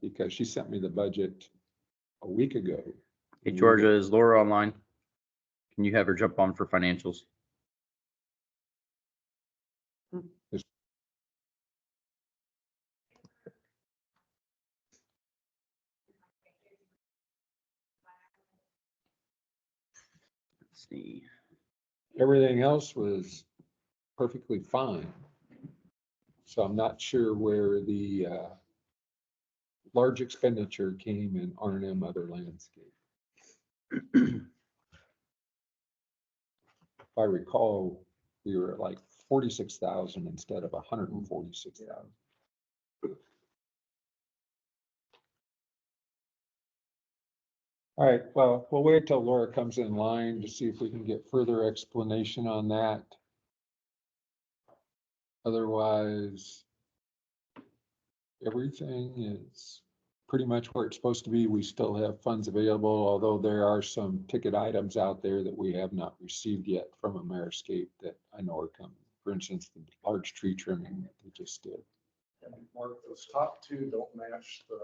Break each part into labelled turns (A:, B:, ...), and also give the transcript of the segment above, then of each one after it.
A: because she sent me the budget a week ago.
B: Hey, Georgia, is Laura online? Can you have her jump on for financials? Let's see.
A: Everything else was perfectly fine. So I'm not sure where the large expenditure came in R&M other landscape. If I recall, we were at like 46,000 instead of 146,000. All right, well, we'll wait till Laura comes in line to see if we can get further explanation on that. Otherwise, everything is pretty much where it's supposed to be. We still have funds available, although there are some ticket items out there that we have not received yet from Ameriscape that I know are coming. For instance, the large tree trimming that they just did.
C: And Mark, those top two don't match the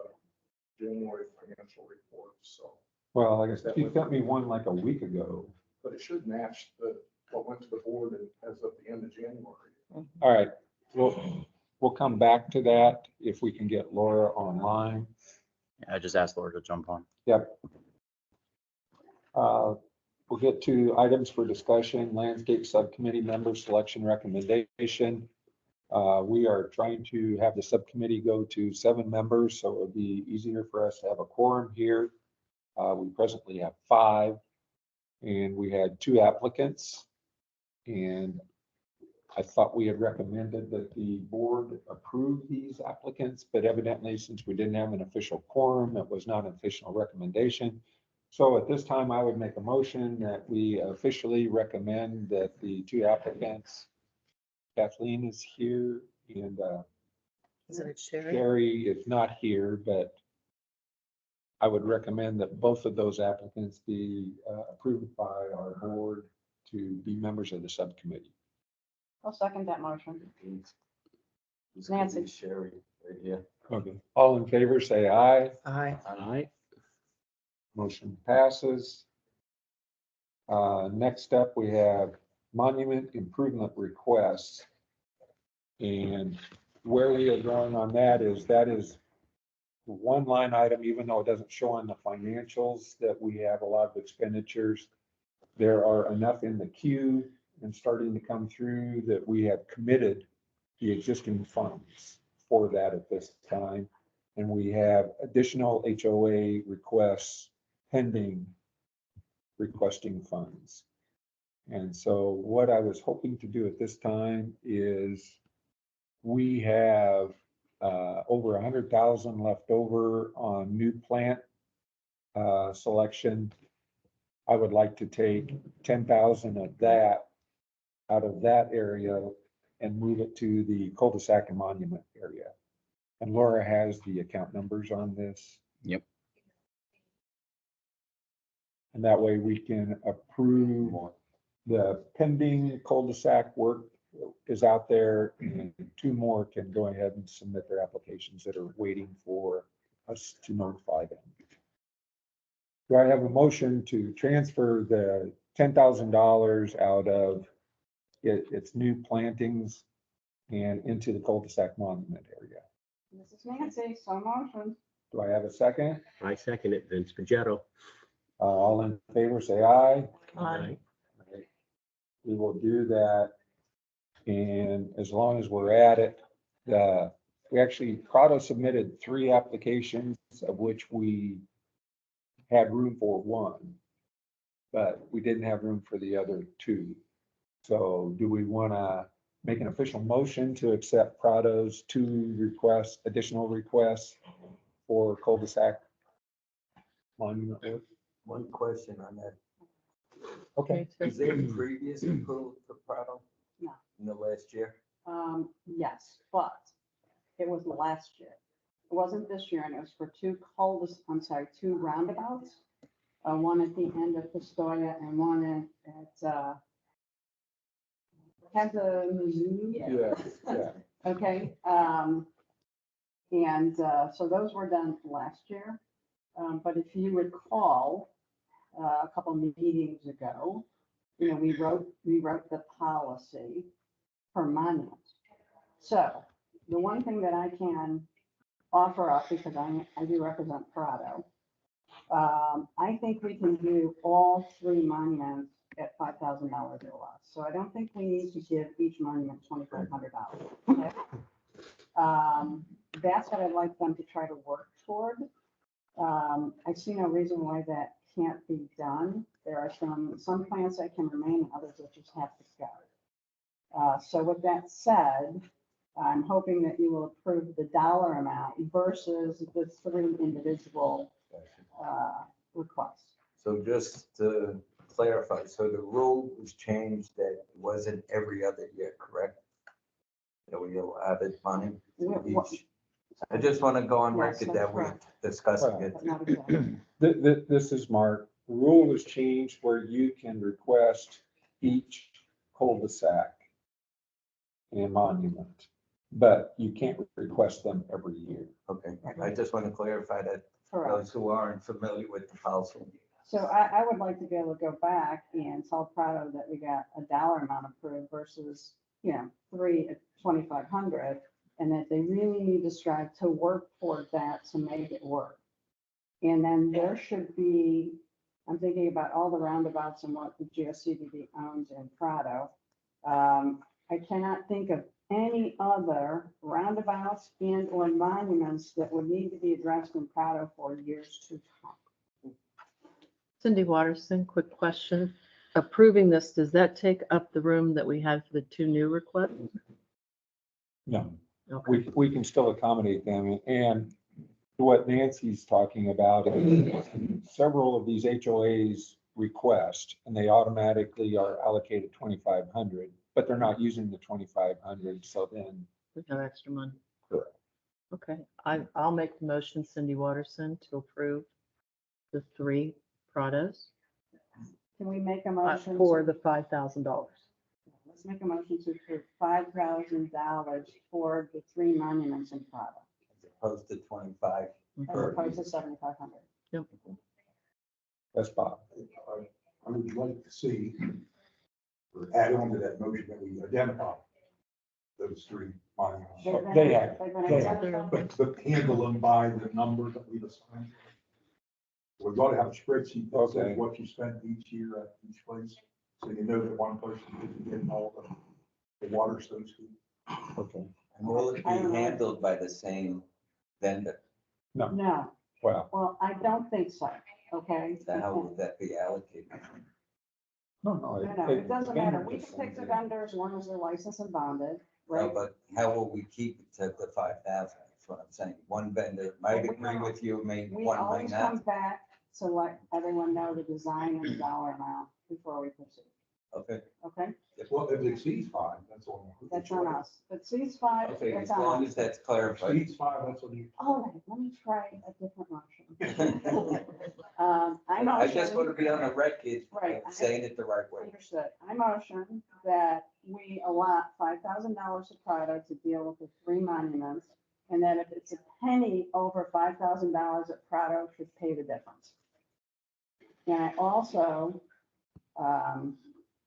C: January financial report, so,
A: Well, like I said, you sent me one like a week ago.
C: but it should match what went to the board as of the end of January.
A: All right, we'll come back to that if we can get Laura online.
B: Yeah, I just asked Laura to jump on.
A: Yep. We'll get to items for discussion, landscape subcommittee member selection recommendation. We are trying to have the subcommittee go to 7 members, so it would be easier for us to have a quorum here. We presently have 5, and we had 2 applicants. And I thought we had recommended that the board approve these applicants, but evidently, since we didn't have an official quorum, it was not an official recommendation. So at this time, I would make a motion that we officially recommend that the 2 applicants, Kathleen is here and
D: Is it Sherry?
A: Sherry is not here, but I would recommend that both of those applicants be approved by our board to be members of the subcommittee.
E: I'll second that motion. Nancy.
F: Sherry, right here.
A: Okay. All in favor, say aye.
D: Aye.
F: Aye.
A: Motion passes. Next up, we have monument improvement requests. And where we are going on that is one line item, even though it doesn't show on the financials that we have a lot of expenditures. There are enough in the queue and starting to come through that we have committed the existing funds for that at this time. And we have additional HOA requests pending requesting funds. And so what I was hoping to do at this time is we have over 100,000 left over on new plant selection. I would like to take 10,000 of that out of that area and move it to the cul-de-sac and monument area. And Laura has the account numbers on this.
B: Yep.
A: And that way we can approve the pending cul-de-sac work is out there, and 2 more can go ahead and submit their applications that are waiting for us to notify them. Do I have a motion to transfer the $10,000 out of its new plantings and into the cul-de-sac monument area?
E: This is Nancy, so motion.
A: Do I have a second?
F: I second it, Vince Pajero.
A: All in favor, say aye.
D: Aye.
A: We will do that. And as long as we're at it, we actually, Prado submitted 3 applications, of which we had room for 1, but we didn't have room for the other 2. So do we want to make an official motion to accept Prado's 2 requests, additional requests for cul-de-sac monument work?
G: One question on that.
A: Okay.
G: Is there previous approval for Prado?
E: No.
G: In the last year?
E: Yes, but it was last year. It wasn't this year, and it was for 2 2 roundabouts. One at the end of Pistoia and one at Kalamazoo.
A: Yeah.
E: Okay, And so those were done last year. But if you recall, a couple meetings ago, you know, we wrote the policy for monuments. So the one thing that I can offer up, because I do represent Prado, I think we can do all three monuments at $5,000 or less. So I don't think we need to give each monument $2,500. That's what I'd like them to try to work toward. I see no reason why that can't be done. There are some plans that can remain, and others that just have to go. So with that said, I'm hoping that you will approve the dollar amount versus the three individual requests.
G: So just to clarify, so the rule was changed that it wasn't every other year, correct? That we allotted money to each. I just want to go on
E: Yes,
G: record
E: that's
G: that we're
E: correct.
G: discussing it.
E: But not exactly.
A: This is Mark. The rule was changed where you can request each cul-de-sac and monument, but you can't request them every year.
G: Okay, I just want to clarify that
E: Correct.
G: those who aren't familiar with the policy.
E: So I would like to be able to go back and tell Prado that we got a dollar amount approved versus, you know, three at 2,500, and that they really need to strive to work toward that to make it work. And then there should be, I'm thinking about all the roundabouts and what the GSCDD owns in Prado. I cannot think of any other roundabouts and or monuments that would need to be addressed in Prado for years to come.
D: Cindy Watterson, quick question. Approving this, does that take up the room that we had for the two new requests?
A: No,
D: Okay.
A: we can still accommodate them. And what Nancy's talking about is several of these HOAs request, and they automatically are allocated 2,500, but they're not using the 2,500, so then.
D: We have extra money.
A: Correct.
D: Okay, I'll make the motion, Cindy Watterson, to approve the three Prados
E: Can we make a motion?
D: for
E: to-
D: the $5,000.
E: Let's make a motion to approve $5,000 for the three monuments in Prado,
G: As opposed to 25.
E: as
A: Sure.
E: opposed to 7,500.
A: That's Bob.
H: I would like to see, or add on to that motion that we identify those three monuments,
E: They've been-
A: They have-
E: they've been
A: they have.
E: identified.
H: but handle them by the number that we've assigned. We've got to have a spreadsheet that
A: Okay.
H: says what you spent each year at each place, so you know that one person didn't get all the water, so to speak.
A: Okay.
G: And will it be
E: I don't know.
G: handled by the same vendor?
E: No,
A: Well,
E: well, I don't think so, okay?
G: Then how would that be allocated?
A: no.
E: No, it doesn't matter. We can pick the vendor as long as they're licensed and bonded,
G: No,
E: right?
G: but how will we keep it to the 5,000? That's what I'm saying. One vendor might
E: Well, we
G: agree
E: don't-
G: with you, maybe
E: We
G: one might
E: always come
G: not.
E: back to let everyone know the design and the dollar amount before we proceed,
G: Okay,
E: okay?
H: Well, if it exceeds five, that's on.
E: That's on us. But C5,
G: okay,
E: that's
G: as
E: on
G: long
E: us.
G: as that's clarified.
H: Exceeds five, that's on you.
E: All right, let me try a different motion. I
G: I just want to
E: motion,
G: be on the record,
E: Right.
G: saying it the right way.
E: understood. I motion that we allot $5,000 to Prado to deal with the three monuments, and that if it's a penny over $5,000, that Prado should pay the difference. And I also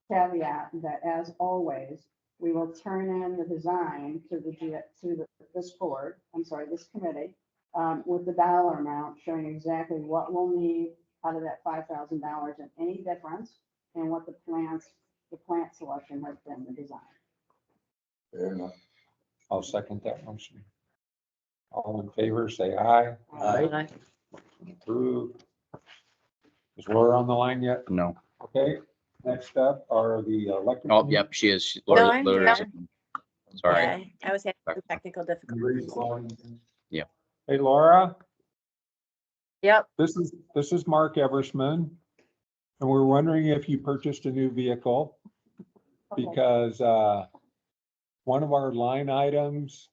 E: caveat that, as always, we will turn in the design to this board, this committee, with the dollar amount showing exactly what we'll need out of that $5,000 and any difference, and what the plant selection has been, the design.
G: Fair enough.
A: I'll second that motion. All in favor, say aye.
G: Aye.
A: Approved. Is Laura on the line yet?
B: No.
A: Okay, next up are the electric.
B: Oh, yep, she is.
I: No,
B: Laura-
I: I'm
B: Laura's-
I: here.
B: Sorry.
I: Yeah, I was having some technical
H: You ready
I: difficulties.
H: to call anything?
A: Hey, Laura,
I: Yep,
A: this is Mark Eversman. And we're wondering if you purchased a new vehicle,
E: Okay.
A: because one of our line items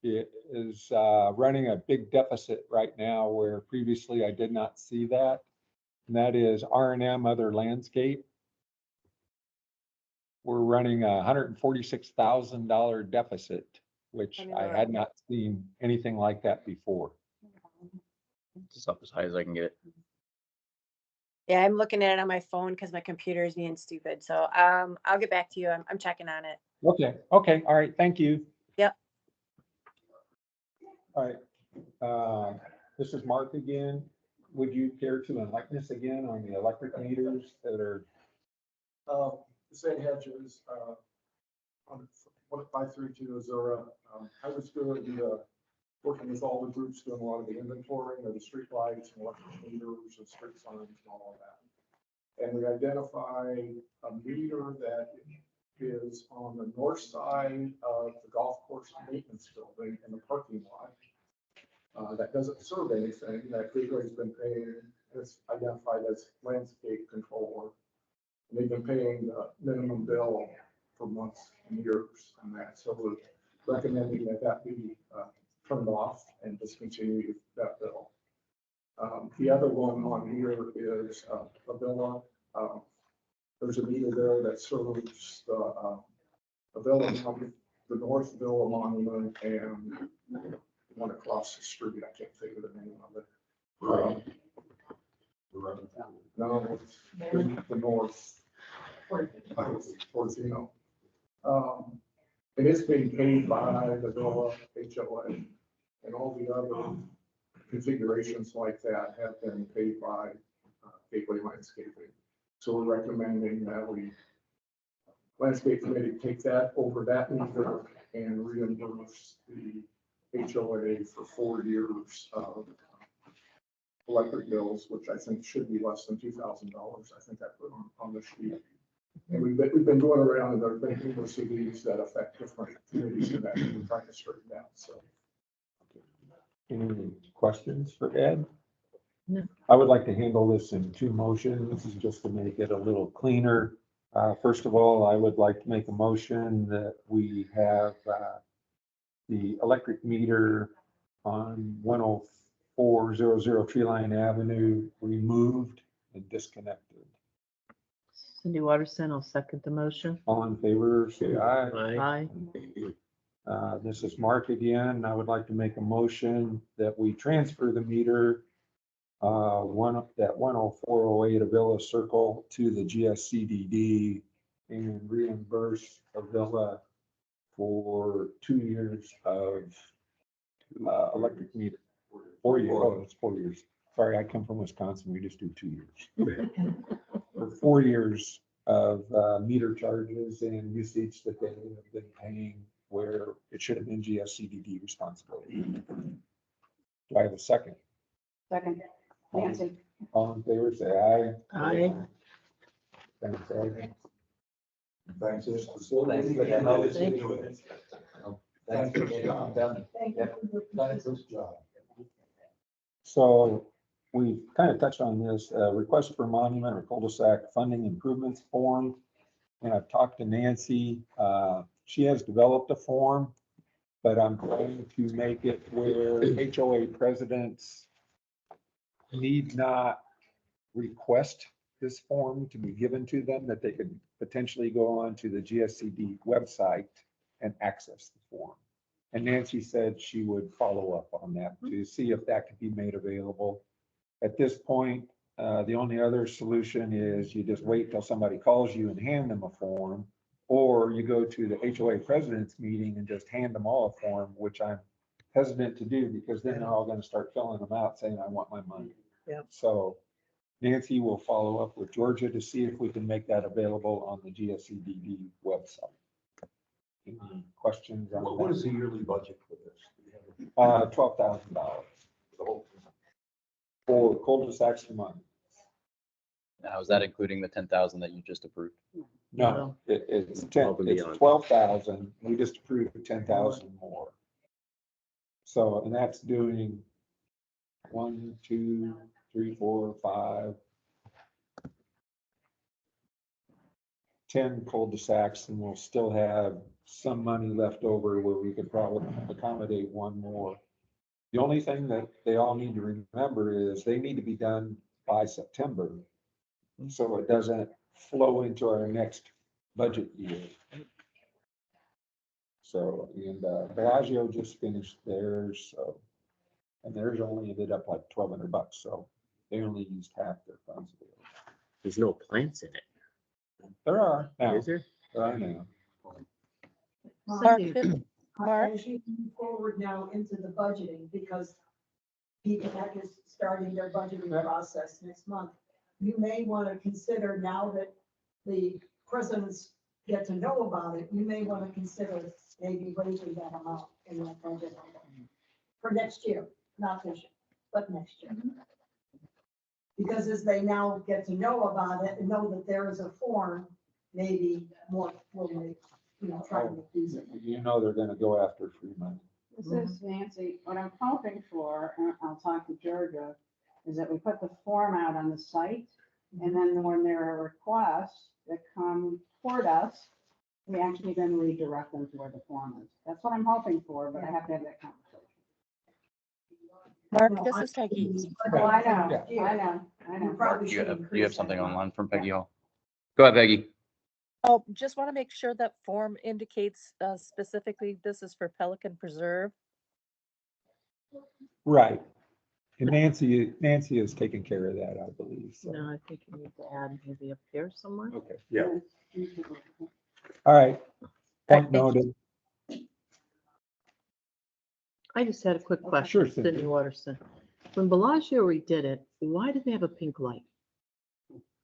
A: is running a big deficit right now, where previously I did not see that. And that is R&M other landscape. We're running $146,000 deficit. which
I: Let me
A: I
I: look.
A: had not seen anything like that before.
B: It's up as high as I can get it.
I: Yeah, I'm looking at it on my phone because my computer is being stupid. So I'll get back to you. I'm checking on it.
A: Okay, okay, all right, thank you.
I: Yep.
A: All right, this is Mark again. Would you care to enlighten us again on the electric meters that are,
C: The same hedges, on 532 I was doing, working with all the groups, doing a lot of the inventorying of the street lights and electric meters and street signs and all of that. And we identified a meter that is on the north side of the golf course maintenance building in the parking lot. That doesn't serve anything, that Gateway's been paying, it's identified as landscape controller. And they've been paying the minimum bill for months and years on that, so we're recommending that that be turned off and discontinue that bill. The other one on here is a Villa. There's a meter there that serves the Villa, the North Villa Monument and one across the street. I can't think of the name of it. No, it's the north. Towards, and it's being paid by the Villa HOA, and all the other configurations like that have been paid by Gateway Landscaping. So we're recommending that we, Landscape Committee, take that over that meter and reimburse the HOA for 4 years of electric bills, which I think should be less than $2,000. I think I put on the sheet. And we've been going around and there have been numerous of these that affect different communities and that we're trying to straighten out, so.
A: any questions for Ed?
D: No.
A: I would like to handle this in 2 motions, just to make it a little cleaner. First of all, I would like to make a motion that we have the electric meter on 10400 Tree Line Avenue removed and disconnected.
D: Cindy Waterston, I'll second the motion.
A: All in favor, say aye.
F: Aye.
D: Aye.
A: This is Mark again. I would like to make a motion that we transfer the meter, that 10408 Avila Circle to the GSCDD and reimburse Avila for 2 years of electric meter. 4 years, oh, it's 4 years. Sorry, I come from Wisconsin. We just do 2 years. For 4 years of meter charges and usage that they have been paying where it should have been GSCDD responsibility. Do I have a second?
E: Second, Nancy.
A: All in favor, say aye.
D: Aye.
A: Thanks, Ed.
H: Thanks.
G: Thanks for that help.
D: Thank you.
G: Thanks for getting it done. Yep.
H: Thanks, good job.
A: So we kind of touched on this, request for monument or cul-de-sac funding improvements form. And I've talked to Nancy, she has developed a form, but I'm going to make it where HOA presidents need not request this form to be given to them, that they could potentially go on to the GSCD website and access the form. And Nancy said she would follow up on that to see if that could be made available. At this point, the only other solution is you just wait till somebody calls you and hand them a form, or you go to the HOA president's meeting and just hand them all a form, which I'm hesitant to do because then they're all gonna start filling them out saying, I want my money.
D: Yep.
A: So Nancy will follow up with Georgia to see if we can make that available on the GSCDD website. Any questions on
H: What
A: that?
H: is the yearly budget for this?
A: $12,000 for cul-de-sacs and money.
B: Now, is that including the 10,000 that you just approved?
A: No, it's
F: Above and
A: it's
F: beyond.
A: 12,000. We just approved 10,000 more. So, and that's doing 1, 2, 3, 4, 5, 10 cul-de-sacs, and we'll still have some money left over where we could probably accommodate one more. The only thing that they all need to remember is they need to be done by September, so it doesn't flow into our next budget year. So, and Bellagio just finished theirs, so. And theirs only ended up like $1,200, so they only used half their funds.
F: There's no plants in it,
A: There are now,
F: is there?
A: there are now.
D: Cindy,
I: Mark?
J: As you move forward now into the budgeting, because PPAC is starting their budgeting process next month, you may want to consider, now that the presidents get to know about it, you may want to consider maybe raising that amount in that budget for next year, not this year, but next year. Because as they now get to know about it and know that there is a form, maybe more will make, try to make these.
A: You know they're gonna go after free money.
E: This is Nancy, what I'm hoping for, and I'll talk to Georgia, is that we put the form out on the site, and then when there are requests that come toward us, we actually then redirect them to where the form is. That's what I'm hoping for, but I have to have that conversation.
I: Mark, this is Peggy.
E: Oh, I know,
A: Yeah.
E: I know, I know.
J: Probably
B: You
J: should
B: have, you
J: increase
B: have something
J: that.
B: online from Peggy Hall? Go ahead, Peggy.
K: Oh, just want to make sure that form indicates specifically this is for Pelican Preserve.
A: Right. And Nancy is taking care of that, I believe, so.
D: no, I think you need to add maybe up here somewhere.
A: Okay,
E: Yeah.
A: all right. Point
K: Thank you.
A: noted.
D: I just had a quick
E: Okay.
D: question,
A: Sure, Cindy.
D: Cindy Watterson. When Bellagio redid it, why did they have a pink light?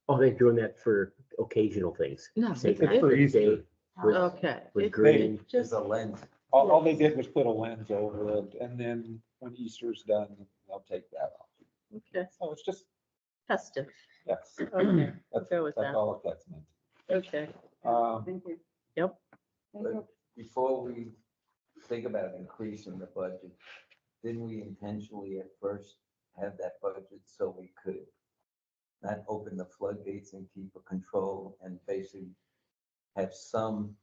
F: Oh, they're doing that for occasional things.
D: No,
F: St.
A: it's for
F: Patrick's Day
A: Easter.
F: with,
D: Okay.
F: with
D: it-
F: green.
G: There's a lens.
A: All they did was put a lens over it, and then when Easter's done, they'll take that off.
D: Okay,
A: So it's just,
D: festive.
A: yes,
D: Okay,
A: that's,
D: go with
A: that's
D: that.
A: all that's meant.
D: Okay,
E: Thank you.
D: yep.
E: Thank you.
G: Before we think about increasing the budget, didn't we intentionally at first have that budget so we could not open the floodgates and keep a control and basically have some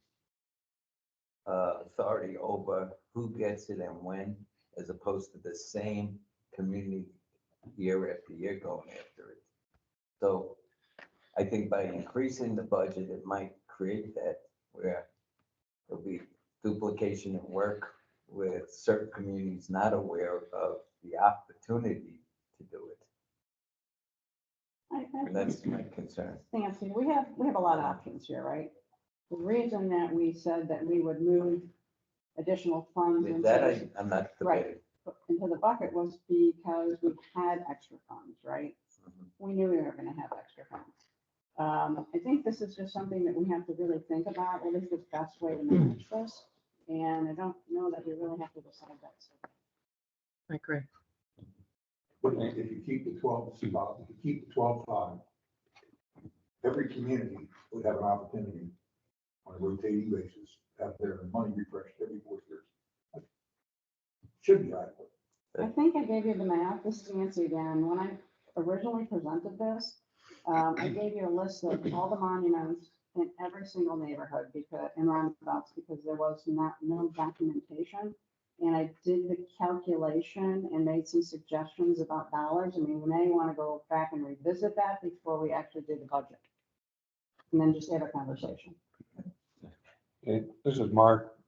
G: authority over who gets it and when, as opposed to the same community year after year going after it. So I think by increasing the budget, it might create that where there'll be duplication of work with certain communities not aware of the opportunity to do it. And that's my concern.
E: Nancy, we have a lot of options here, right? The reason that we said that we would move additional funds
G: With that,
E: into,
G: I'm not
E: Right.
G: debating.
E: into the bucket was because we had extra funds, right?
G: Mhm.
E: We knew we were gonna have extra funds. I think this is just something that we have to really think about, what is the best way to manage this? And I don't know that we really have to decide that.
D: I agree.
H: But if you keep the 12, if you keep the 12.5, every community would have an opportunity on a rotating basis, to have their money refreshed every 4 years. Should be adequate.
E: I think I gave you the math, this is Nancy again, when I originally presented this, I gave you a list of all the monuments in every single neighborhood because, in roundabouts, because there was no documentation. And I did the calculation and made some suggestions about dollars. I mean, we may want to go back and revisit that before we actually do the budget. And then just have a conversation.
A: And this is Mark.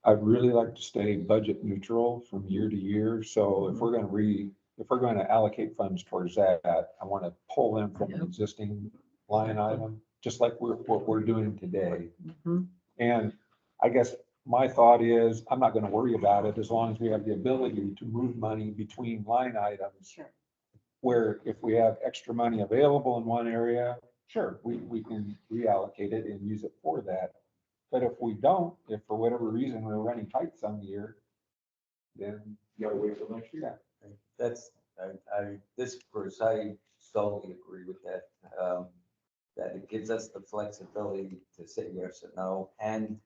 A: I'd really like to stay budget neutral from year to year. So if we're gonna allocate funds towards that, I want to pull them from an existing line item, just like what we're doing today.
D: Mhm.
A: And I guess my thought is, I'm not gonna worry about it as long as we have the ability to move money between line items.
E: Sure.
A: Where if we have extra money available in one area, sure, we can reallocate it and use it for that. But if we don't, if for whatever reason we're running tight some year, then you gotta wait till next year.
G: That's, this verse, I solely agree with that. That it gives us the flexibility to say yes or no and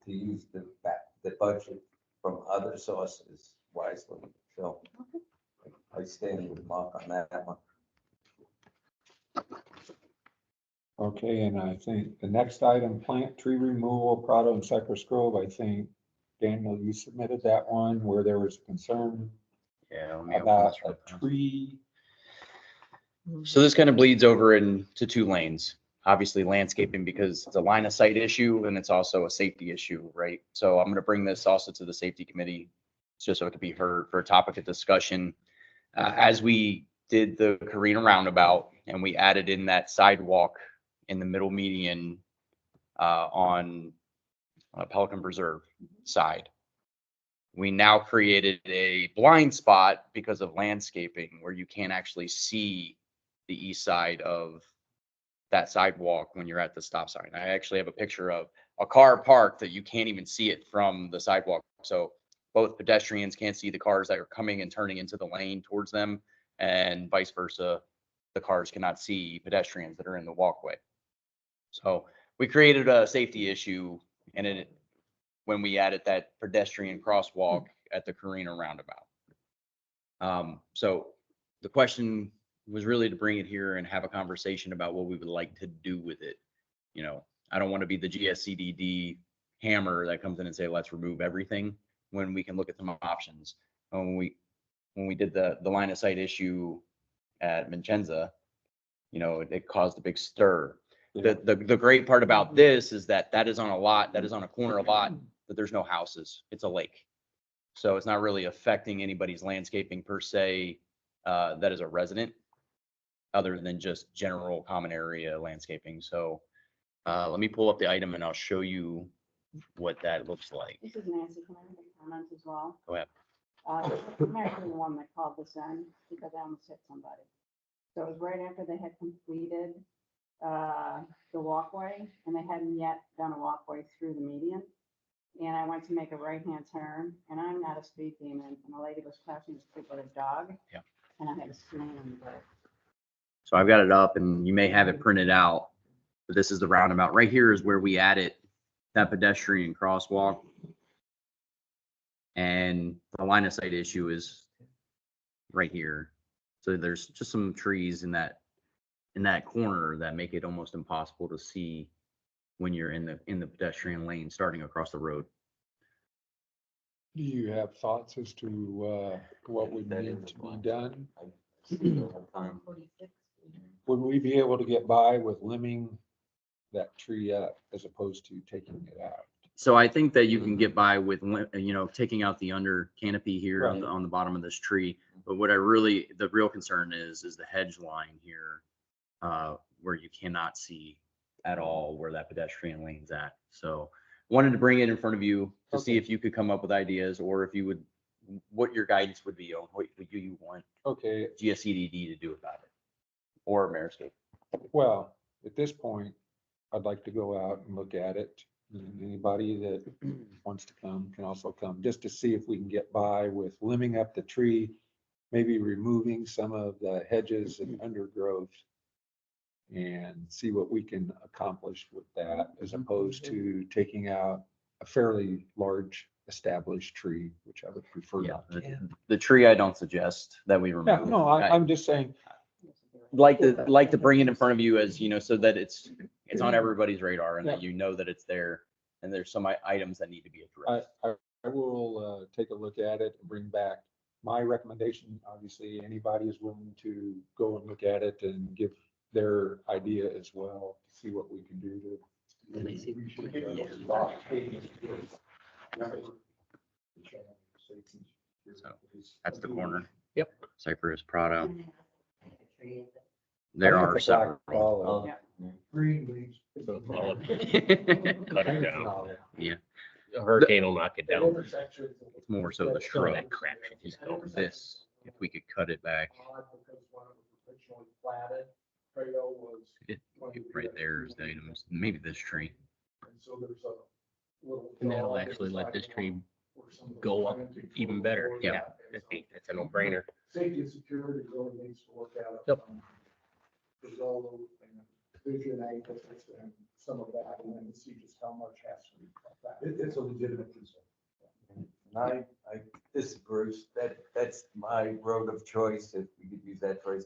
G: to use the budget from other sources wisely. So I stand with Mark on that one.
A: Okay, and I think the next item, plant tree removal, Prado and Cypress Grove, I think, Daniel, you submitted that one where there was concern
B: Yeah. let me open
A: about
B: this real
A: a
B: fast.
A: tree.
B: So this kind of bleeds over into two lanes. obviously landscaping because it's a line of sight issue and it's also a safety issue, right? So I'm going to bring this also to the safety committee just so it could be heard for a topic of discussion. As we did the Carina roundabout and we added in that sidewalk in the middle median on Pelican Preserve side, we now created a blind spot because of landscaping where you can't actually see the east side of that sidewalk when you're at the stop sign. I actually have a picture of a car parked that you can't even see it from the sidewalk. So both pedestrians can't see the cars that are coming and turning into the lane towards them, and vice versa. The cars cannot see pedestrians that are in the walkway. So we created a safety issue, and when we added that pedestrian crosswalk at the Carina roundabout. So the question was really to bring it here and have a conversation about what we would like to do with it. You know, I don't want to be the GSCDD hammer that comes in and say, let's remove everything, when we can look at some options. When we did the line of sight issue at Vincenza, you know, it caused a big stir. The great part about this is that is on a lot, that is on a corner lot, but there's no houses. It's a lake. So it's not really affecting anybody's landscaping per se, that is a resident, other than just general common area landscaping. So let me pull up the item and I'll show you what that looks like.
E: This is Nancy. Can I make a comment as well?
B: Go ahead.
E: I'm actually the one that called this in because I almost hit somebody. So it was right after they had completed the walkway, and they hadn't yet done a walkway through the median. And I went to make a right-hand turn, and I'm not a speed demon, and the lady was passing the street with a dog.
B: Yeah.
E: And I had to slam on the brake.
B: So I've got it up and you may have it printed out, but this is the roundabout. Right here is where we added that pedestrian crosswalk. And the line of sight issue is right here. So there's just some trees in that corner that make it almost impossible to see when you're in the pedestrian lane starting across the road.
A: Do you have thoughts as to what would need to be done? Would we be able to get by with limbing that tree up as opposed to taking it out?
B: So I think that you can get by with, you know, taking out the under canopy here
A: Right.
B: on the bottom of this tree. But what the real concern is the hedge line here, where you cannot see at all where that pedestrian lane's at. So wanted to bring it in front of you to see if you could come up with ideas, or if you would, what your guidance would be on what you want
A: Okay,
B: GSCDD to do about it, or Mariscape.
A: well, at this point, I'd like to go out and look at it. And anybody that wants to come can also come, just to see if we can get by with limbing up the tree, maybe removing some of the hedges and undergrowth, and see what we can accomplish with that, as opposed to taking out a fairly large established tree, which I would prefer not to.
B: The tree I don't suggest that we remove.
A: Yeah, no, I'm just saying,
B: Like to bring it in front of you, as you know, so that it's on everybody's radar, and that you know that it's there, and there's some items that need to be addressed.
A: I will take a look at it and bring back my recommendation. Obviously, anybody is willing to go and look at it and give their idea as well, to see what we can do to.
B: So that's the corner.
F: Yep.
B: Cypress, Prado.
A: I
B: There
A: think
B: are
A: the
B: several.
A: black ball,
H: Green leaves.
F: Cut it down.
B: Yeah,
F: A hurricane will knock it down.
B: it's more so the shrub.
F: That crap should just go.
B: This, if we could cut it back,
C: Because when it was originally platted, trail was.
B: right there is the items. Maybe this tree.
C: And so there's a little.
F: And that'll actually let this tree go up even better.
B: Yeah.
F: That's a no-brainer.
C: Safety and security really needs to look at it.
F: Yep.
C: There's all the vision angles and some of that, and then see just how much has to be cut back.
H: It's a legitimate concern.
G: And this is Bruce, that's my road of choice, if we could use that phrase.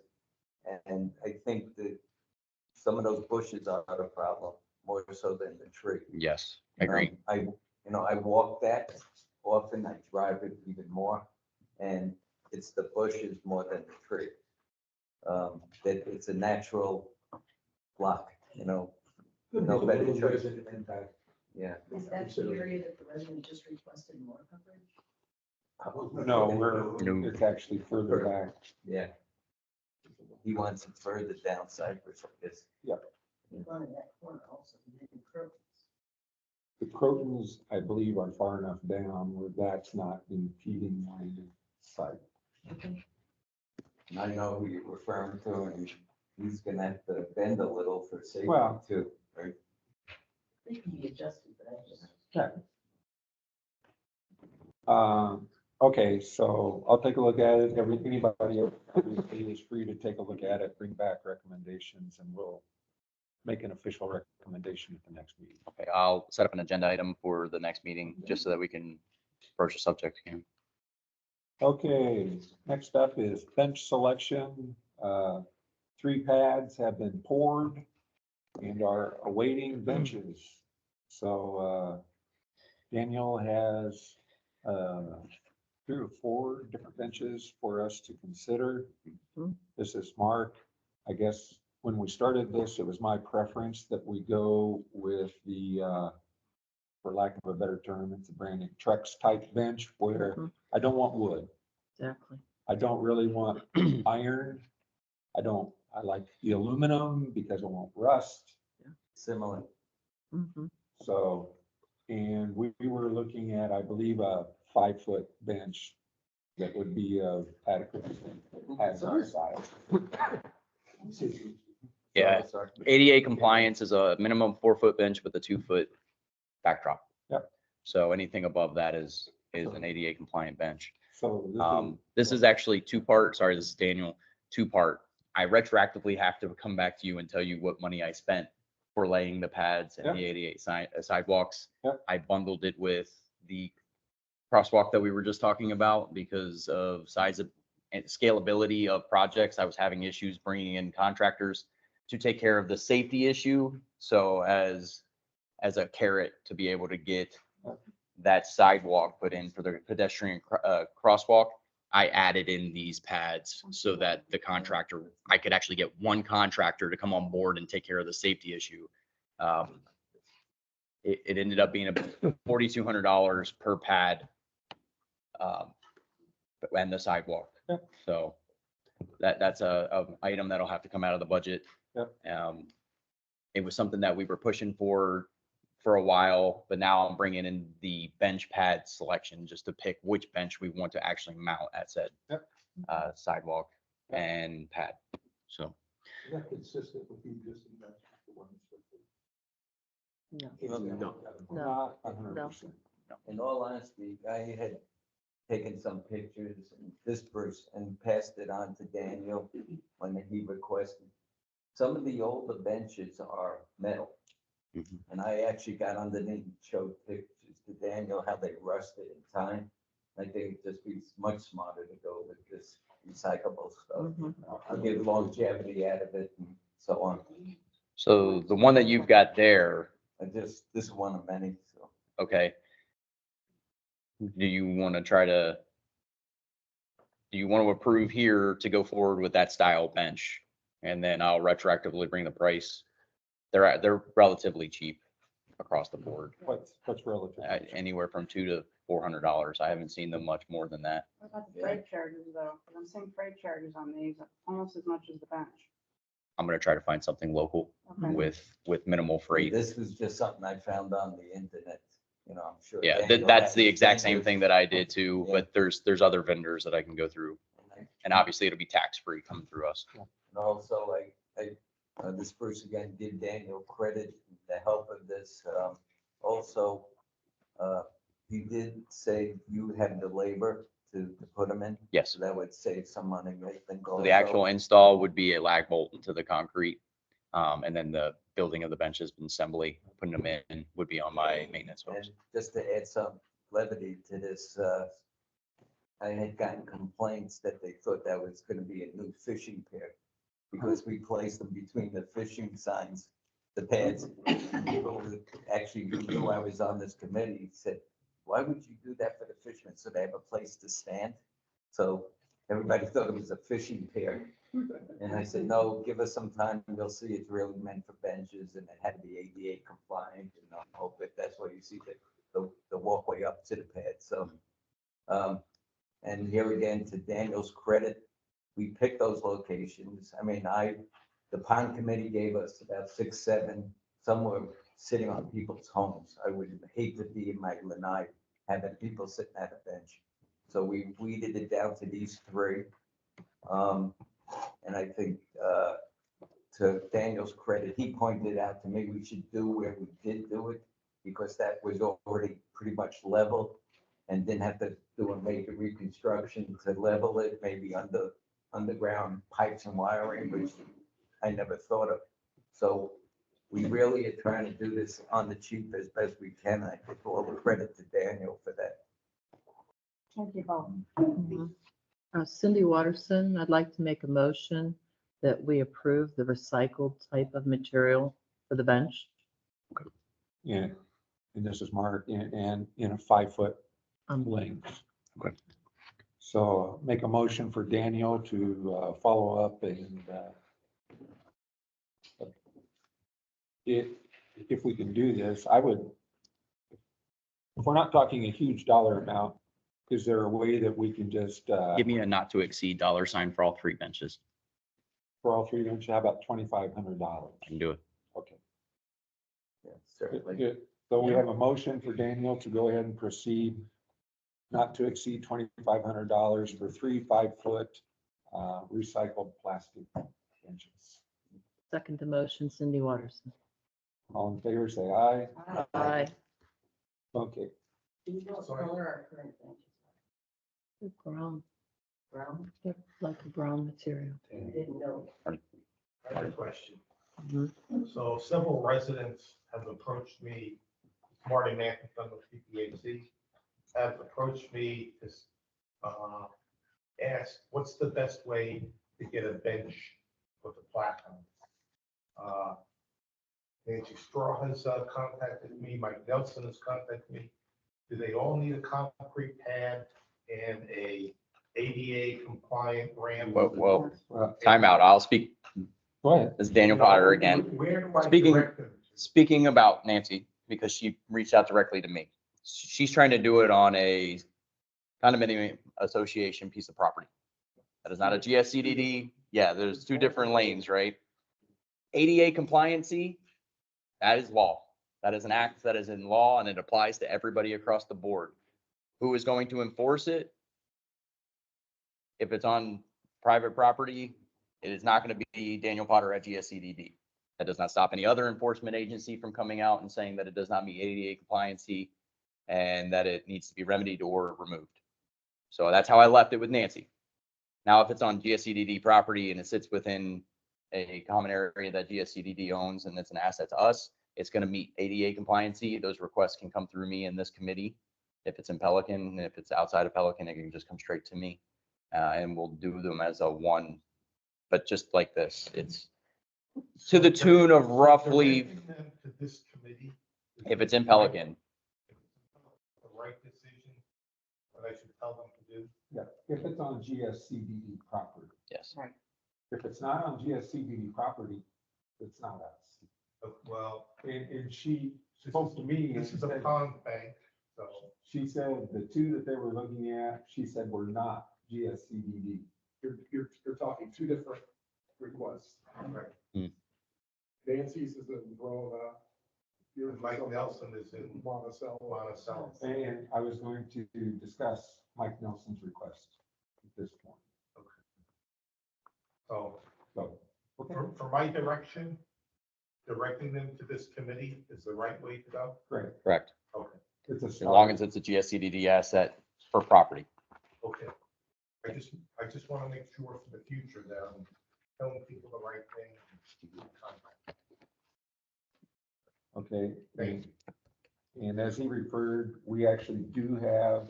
G: And I think that some of those bushes are a problem, more so than the tree.
B: Yes, I agree.
G: I walk that often, I drive it even more, and it's the bushes more than the tree. That it's a natural block. you know,
H: Could be
G: No
H: a
G: better
H: little
G: choice.
H: resident impact.
G: yeah.
J: Is that the area that the resident just requested more coverage?
A: No,
B: No.
A: it's actually further back.
G: Yeah. He wants it further down Cypress, I guess.
J: In front of that corner also, maybe Crocus.
A: The Crotons, I believe, are far enough down where that's not impeding line of sight.
G: And I know who you're referring to, and he's gonna have to bend a little for safety
A: Well-
G: too, right?
J: They can be adjusted, but I just.
A: Okay, so I'll take a look at it. Anybody is free to take a look at it, bring back recommendations, and we'll make an official recommendation at the next meeting.
B: Okay, I'll set up an agenda item for the next meeting, just so that we can approach the subject again.
A: Okay, next up is bench selection. 3 pads have been poured and are awaiting benches. So Daniel has 3 or 4 different benches for us to consider. This is Mark. I guess when we started this, it was my preference that we go with the, for lack of a better term, it's a branding Trex type bench where I don't want wood.
D: Exactly.
A: I don't really want iron. I like the aluminum because it won't rust.
G: Similar.
D: Mhm.
A: So, and we were looking at, I believe, a 5-foot bench that would be adequate as our size.
B: Yeah.
G: Sorry.
B: ADA compliance is a minimum 4-foot bench with a 2-foot backdrop.
A: Yep.
B: So anything above that is an ADA compliant bench.
A: So
B: This is actually 2-part, sorry, this is Daniel, 2-part. I retroactively have to come back to you and tell you what money I spent for laying the pads and the ADA sidewalks.
A: Yep.
B: I bundled it with the crosswalk that we were just talking about because of size of and scalability of projects. I was having issues bringing in contractors to take care of the safety issue. So as a carrot to be able to get that sidewalk put in for the pedestrian crosswalk, I added in these pads so that I could actually get one contractor to come on board and take care of the safety issue. It ended up being about $4,200 per pad, and the sidewalk.
A: Yep.
B: So that's a item that'll have to come out of the budget.
A: Yep.
B: It was something that we were pushing for a while, but now I'm bringing in the bench pad selection just to pick which bench we want to actually mount at said sidewalk and pad. So
H: Is that consistent with the existing bench? The one that's-
D: No.
F: No.
A: Not 100%.
G: In all honesty, I had taken some pictures and dispersed and passed it on to Daniel when he requested. Some of the older benches are metal.
B: Mhm.
G: And I actually got underneath and showed pictures to Daniel how they rusted in time. I think it'd just be much smarter to go with this recyclable stuff. I'll get longevity out of it and so on.
B: So the one that you've got there,
G: This is one of many, so.
B: okay. Do you want to approve here to go forward with that style bench? And then I'll retroactively bring the price. They're relatively cheap across the board,
A: What's relative?
B: anywhere from $200 to $400. I haven't seen them much more than that.
E: What about the freight charges though? 'Cause I'm seeing freight charges on these almost as much as the bench.
B: I'm gonna try to find something local
E: Okay.
B: with minimal freight.
G: This was just something I found on the internet, you know, I'm sure.
B: Yeah,
G: Daniel
B: that's
G: has
B: the exact same
G: vendors.
B: thing that I did too,
G: Yeah.
B: but there's other vendors that I can go through. And obviously it'll be tax-free coming through us.
G: And also, this person again, give Daniel credit, the help of this. Also, he did say you have the labor to put them in.
B: Yes.
G: So that would save some money, I think.
B: So the actual install would be a lag bolt into the concrete. And then the building of the benches and assembly, putting them in would be on my maintenance folks.
G: And just to add some levity to this, I had gotten complaints that they thought that was gonna be a new fishing pier. Because we placed them between the fishing signs, the pads. People who actually knew I was on this committee said, why would you do that for the fishermen? So they have a place to stand? So everybody thought it was a fishing pier. And I said, no, give us some time, we'll see it's really meant for benches, and it had to be ADA compliant, and I hope that that's why you see the walkway up to the pad, so. And here again, to Daniel's credit, we picked those locations. I mean, the pond committee gave us about 6, 7, some were sitting on people's homes. I would hate to be in my lanai having people sitting at a bench. So we weeded it down to these 3. And I think, to Daniel's credit, he pointed out to me we should do where we did do it, because that was already pretty much level and didn't have to do a major reconstruction to level it, maybe underground pipes and wiring, which I never thought of. So we really are trying to do this on the cheap as best we can. I give all the credit to Daniel for that.
E: Thank you both.
D: Cindy Watterson, I'd like to make a motion that we approve the recycled type of material for the bench.
A: Yeah, and this is marked and in a 5-foot length.
B: Okay.
A: So make a motion for Daniel to follow up and if we can do this, I would, if we're not talking a huge dollar amount, is there a way that we can just,
B: Give me a not to exceed $ for all 3 benches.
A: for all 3 inches, how about $2,500?
B: I can do it.
A: Okay.
G: Yeah, certainly.
A: Good. So we have a motion for Daniel to go ahead and proceed not to exceed $2,500 for 3 5-foot recycled plastic benches.
D: Second the motion, Cindy Watterson.
A: All in favor, say aye.
D: Aye.
A: Okay,
D: Brown. They're like a brown material.
J: Didn't know.
L: I have a question.
D: Mhm.
L: So several residents have approached me, Marty Mackington with PPAC, have approached me to ask, what's the best way to get a bench with a plaque on it? Nancy Straw has contacted me, Mike Nelson has contacted me. Do they all need a concrete pad and a ADA compliant ramp?
B: Well, time out. I'll speak.
A: go ahead.
B: This is Daniel Potter again.
L: Where do I
B: Speaking-
L: direct them?
B: Speaking about Nancy, because she reached out directly to me. She's trying to do it on a condominium association piece of property. That is not a GSCDD. Yeah, there's 2 different lanes, right? ADA compliancy, that is law. That is an act that is in law and it applies to everybody across the board. Who is going to enforce it? If it's on private property, it is not going to be Daniel Potter at GSCDD. That does not stop any other enforcement agency from coming out and saying that it does not meet ADA compliancy and that it needs to be remedied or removed. So that's how I left it with Nancy. Now, if it's on GSCDD property and it sits within a common area that GSCDD owns and it's an asset to us, it's going to meet ADA compliancy. Those requests can come through me in this committee. If it's in Pelican, if it's outside of Pelican, it can just come straight to me. And we'll do them as a one, but just like this, it's to the tune of roughly,
L: Directing them to this committee,
B: if it's in Pelican,
L: the right decision, what I should tell them to do.
A: Yeah, if it's on GSCDD property.
B: yes.
A: If it's not on GSCDD property, it's not us.
L: Well,
A: And she spoke to me and
L: this is a
A: said,
L: pond bank, so.
A: she said the 2 that they were looking at, she said were not GSCDD.
C: You're talking 2 different requests.
L: Right.
C: Nancy's is in Verona.
L: And Mike Nelson is in
C: Monticello.
L: Monticello.
A: And I was going to discuss Mike Nelson's request at this point.
L: So
A: So, okay,
L: for my direction, directing them to this committee is the right way to go?
A: great.
B: Correct.
L: Okay,
A: It's a
B: As long
A: start.
B: as it's a GSCDD asset for property.
L: okay. I just want to make sure for the future that I'm telling people the right thing.
A: Okay.
L: Thank
A: And as he referred, we actually do have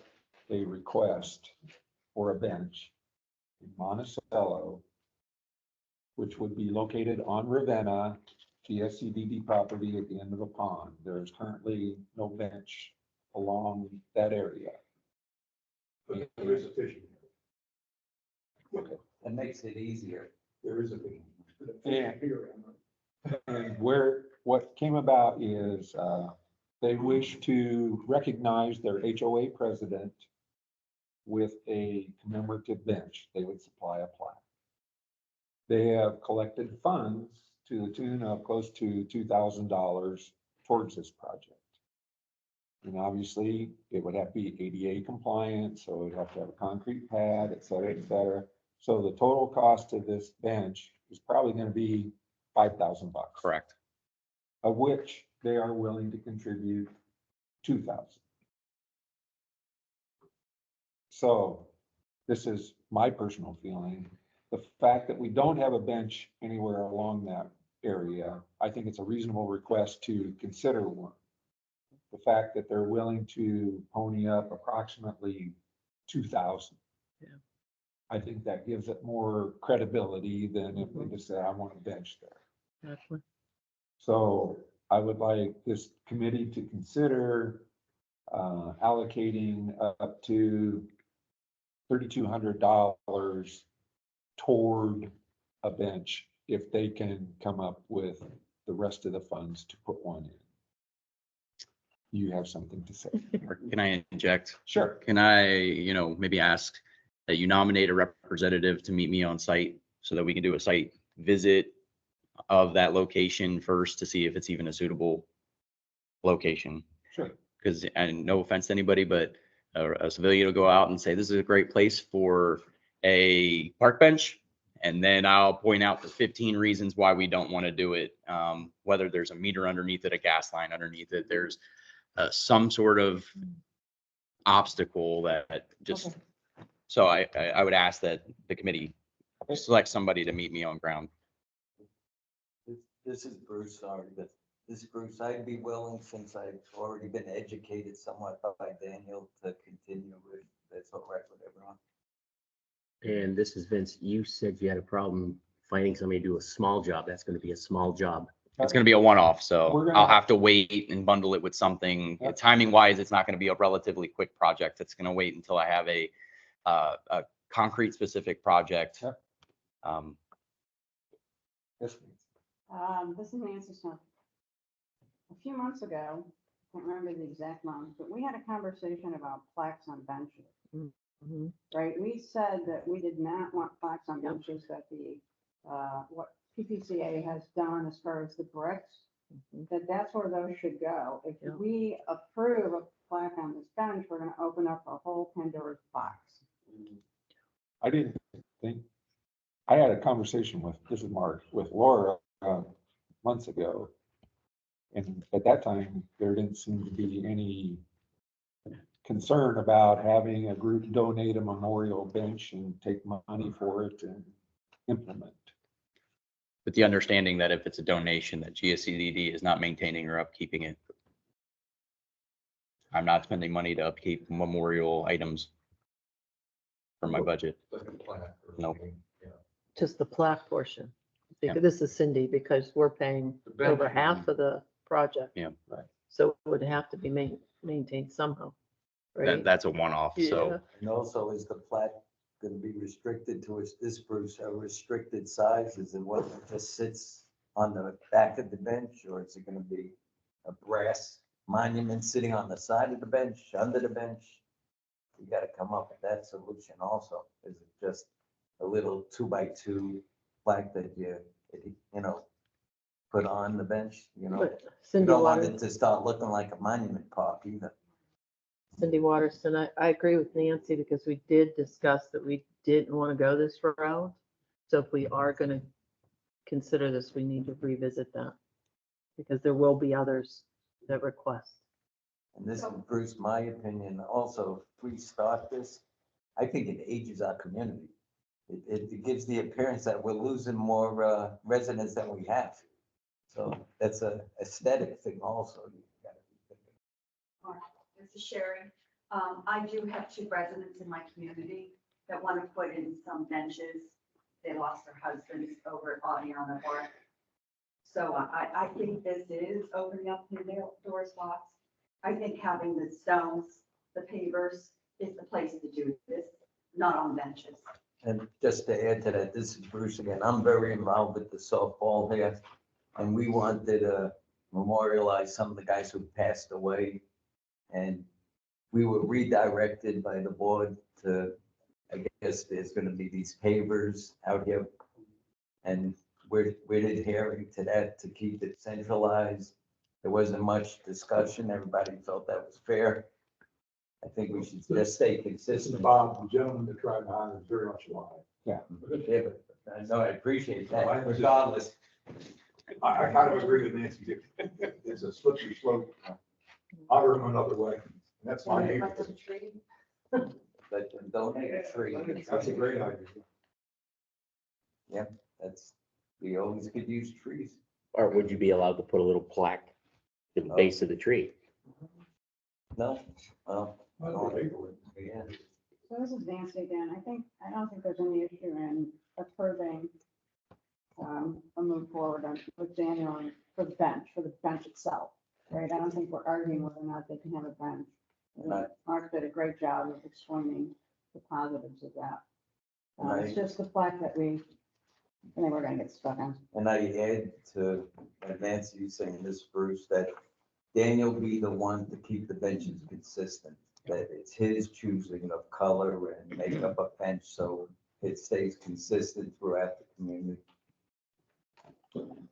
A: a request for a bench in Monticello, which would be located on Ravenna, GSCDD property at the end of a pond. There is currently no bench along that area.
H: But there is a fishing.
G: That makes it easier.
H: There is a thing.
A: And what came about is, they wish to recognize their HOA president with a commemorative bench. They would supply a plaque. They have collected funds to the tune of close to $2,000 towards this project. And obviously, it would have to be ADA compliant, so it would have to have a concrete pad, et cetera, et cetera. So the total cost of this bench is probably gonna be $5,000.
B: Correct.
A: Of which they are willing to contribute 2,000. So this is my personal feeling. The fact that we don't have a bench anywhere along that area, I think it's a reasonable request to consider one. The fact that they're willing to pony up approximately 2,000.
D: Yeah.
A: I think that gives it more credibility than if we just say, I want a bench there.
D: Exactly.
A: So I would like this committee to consider allocating up to $3,200 toward a bench if they can come up with the rest of the funds to put one in. You have something to say?
B: Or can I inject?
A: Sure.
B: Can I, maybe ask that you nominate a representative to meet me on site so that we can do a site visit of that location first to see if it's even a suitable location?
A: Sure.
B: Because, and no offense to anybody, but a civilian will go out and say, this is a great place for a park bench. And then I'll point out the 15 reasons why we don't want to do it. Whether there's a meter underneath it, a gas line underneath it, there's some sort of obstacle that just, so I would ask that the committee select somebody to meet me on ground.
G: This is Bruce, sorry, but this is Bruce. I'd be willing, since I've already been educated somewhat by Daniel, to continue with, that's all right with everyone.
F: And this is Vince. You said you had a problem finding somebody to do a small job. That's going to be a small job.
B: It's going to be a one-off,
A: We're
B: so
A: gonna
B: I'll
A: have-
B: have to wait and bundle it with something.
A: Yep.
B: Timing wise, it's not going to be a relatively quick project. It's going to wait until I have a concrete specific project.
A: Yep. Yes, please.
E: This is Nancy Smith. A few months ago, I can't remember the exact month, but we had a conversation about plaques on benches.
D: Mhm.
E: Right, we said that we did not want plaques on benches, that the, what PPCA has done as far as the bricks, that's where those should go. If
D: Yeah.
E: we approve a plaque on this bench, we're gonna open up a whole Pandora's box.
A: I didn't think, I had a conversation with, this is Mark, with Laura months ago. And at that time, there didn't seem to be any concern about having a group donate a memorial bench and take money for it and implement.
B: With the understanding that if it's a donation, that GSCDD is not maintaining or upkeeping it. I'm not spending money to upkeep memorial items for my budget.
H: Like a plaque or
B: Nope.
H: something, yeah.
D: Just the plaque portion.
B: Yeah.
D: Because this is Cindy, because we're paying
H: The bench
D: over
H: would
D: half
H: be-
D: of the project.
B: Yeah.
A: Right.
D: So it would have to be maintained somehow, right?
B: That's a one-off, so.
D: Yeah.
G: And also, is the plaque going to be restricted to this, Bruce, a restricted size? Is it what just sits on the back of the bench, or is it going to be a brass monument sitting on the side of the bench, under the bench? You got to come up with that solution also. Is it just a little 2x2 plaque that you put on the bench,
D: But
G: You
D: Cindy
G: don't want
D: Waters,
G: it to start looking like a monument park either.
D: Cindy Waterston, I agree with Nancy because we did discuss that we didn't want to go this route. So if we are going to consider this, we need to revisit that because there will be others that request.
G: And this is Bruce, my opinion, also, if we start this, I think it ages our community. It gives the appearance that we're losing more residents than we have. So that's a aesthetic thing also. You gotta be thinking.
M: This is Sherry. I do have 2 residents in my community that want to put in some benches. They lost their husbands over at Audiana Park. So I think this is opening up Pandora's spots. I think having the stones, the pavers is the place to do this, not on benches.
G: And just to add to that, this is Bruce again. I'm very involved with the softball here. And we wanted to memorialize some of the guys who passed away. And we were redirected by the board to, I guess there's gonna be these pavers out here. And we're adhering to that to keep it centralized. There wasn't much discussion. Everybody felt that was fair. I think we should just stay
H: This is
G: consistent.
H: Bob, the gentleman that tried to hire is very much alive.
G: Yeah, but I know, I appreciate
H: Well, I
G: that
H: was just-
G: regardless.
H: I kind of agree with Nancy. It's a slippery slope. Honor him another way. And that's my neighbor.
G: But donate a tree.
H: That's a great idea.
G: That's, we always could use trees.
F: Or would you be allowed to put a little plaque at the base of the tree?
G: No, well,
H: I don't think it would.
G: yeah.
E: So this is Nancy again. I don't think there's any issue in approving a move forward on with Daniel and for the bench itself, right? I don't think we're arguing whether or not they can have a bench.
G: Right.
E: Mark did a great job of explaining the positives of that. It's
G: Right.
E: just the fact that I think we're gonna get stuck on.
G: And I add to what Nancy was saying, this Bruce, that Daniel be the one to keep the benches consistent. That it's his choosing of color and make up a bench so it stays consistent throughout the community.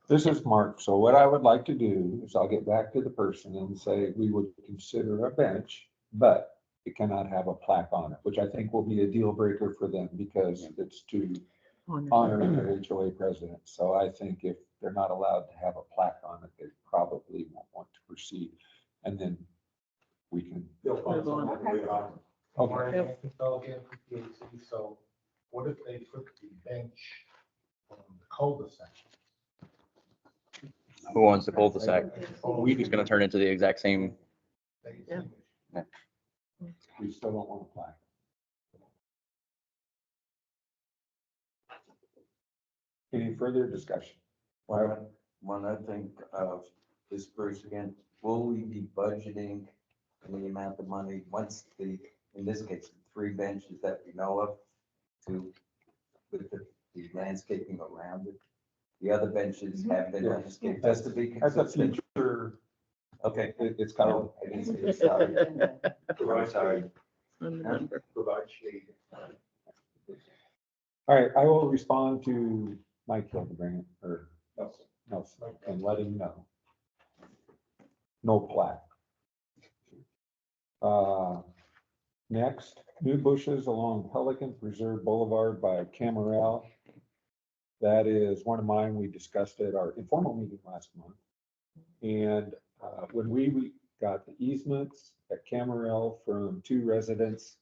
A: This is Mark. So what I would like to do is I'll get back to the person and say, we would consider a bench, but it cannot have a plaque on it, which I think will be a deal breaker for them because it's to honor the HOA president. So I think if they're not allowed to have a plaque on it, they probably won't want to proceed. And then we can,
H: They'll find
D: Move on.
H: someone to lay it on.
A: okay,
L: Pelican, PPAC, so what if they put the bench on the cul-de-sac?
B: Who owns the cul-de-sac?
L: We
B: It's gonna turn into the exact same.
D: Yeah.
A: we still don't want a plaque. Any further discussion?
G: One other thing, this Bruce again, will we be budgeting the amount of money once in this case, the 3 benches that we know of to, with the landscaping around it? The other benches have been
A: Yeah.
G: landscaped, just to be
A: That's a
G: consistent.
A: future,
G: Okay.
A: it's kind of,
G: I didn't see it, sorry.
H: Provide
G: Sorry.
H: Provide shade.
A: all right, I will respond to Mike Hildebrand or Nelson and let him know. No plaque. Next, new bushes along Pelican Preserve Boulevard by Camarel. That is one of mine. We discussed at our informal meeting last month. And when we got the easements at Camarel from 2 residents,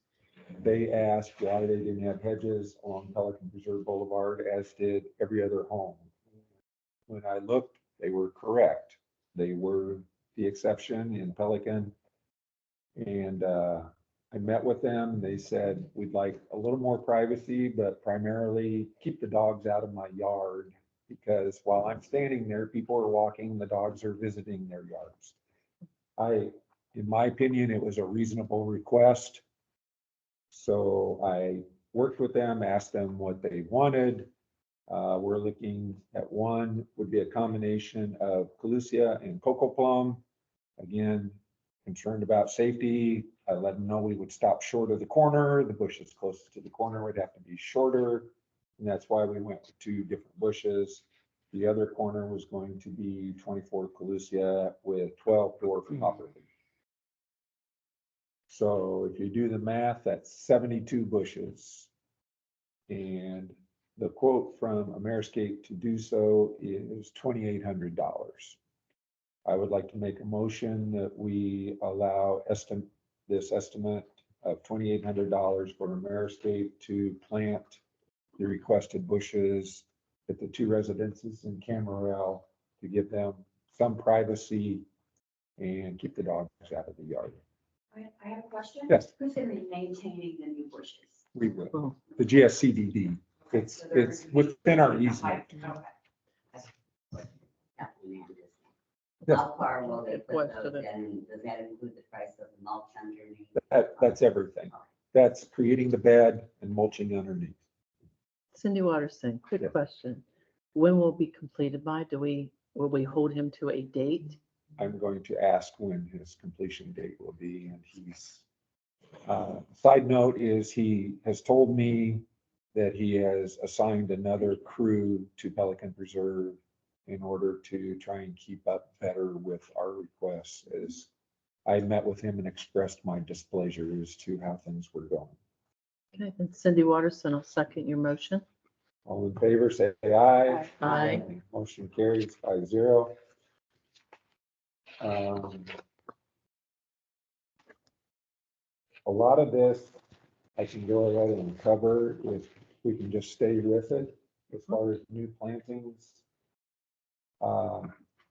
A: they asked why they didn't have hedges along Pelican Preserve Boulevard, as did every other home. When I looked, they were correct. They were the exception in Pelican. And I met with them. They said, we'd like a little more privacy, but primarily keep the dogs out of my yard. Because while I'm standing there, people are walking, the dogs are visiting their yards. In my opinion, it was a reasonable request. So I worked with them, asked them what they wanted. We're looking at one would be a combination of Collusia and Cocoa Plum. Again, concerned about safety. I let them know we would stop short of the corner. The bushes closest to the corner would have to be shorter. And that's why we went with 2 different bushes. The other corner was going to be 24 Collusia with 12 dwarf copperleaf. So if you do the math, that's 72 bushes. And the quote from Ameriscape to do so is $2,800. I would like to make a motion that we allow this estimate of $2,800 for Ameriscape to plant the requested bushes at the 2 residences in Camarel to give them some privacy and keep the dogs out of the yard.
M: I have a question.
A: Yes.
M: Who's going to be maintaining the new bushes?
A: We will. The GSCDD, it's within our easement. Yes.
N: How far will they
D: Good
N: put
D: question.
N: those in? Does that include the price of the mulch underneath?
A: That's everything. That's creating the bed and mulching underneath.
D: Cindy Watterson, quick
A: Yes.
D: question. When will be completed by? Will we hold him to a date?
A: I'm going to ask when his completion date will be, and side note is he has told me that he has assigned another crew to Pelican Preserve in order to try and keep up better with our requests, as I met with him and expressed my displeasure as to how things were going.
D: Okay, then Cindy Watterson, I'll second your motion.
A: All in favor, say aye.
D: Aye.
A: Motion carries 5-0. A lot of this, I can go ahead and cover if we can just stay with it as far as new plantings.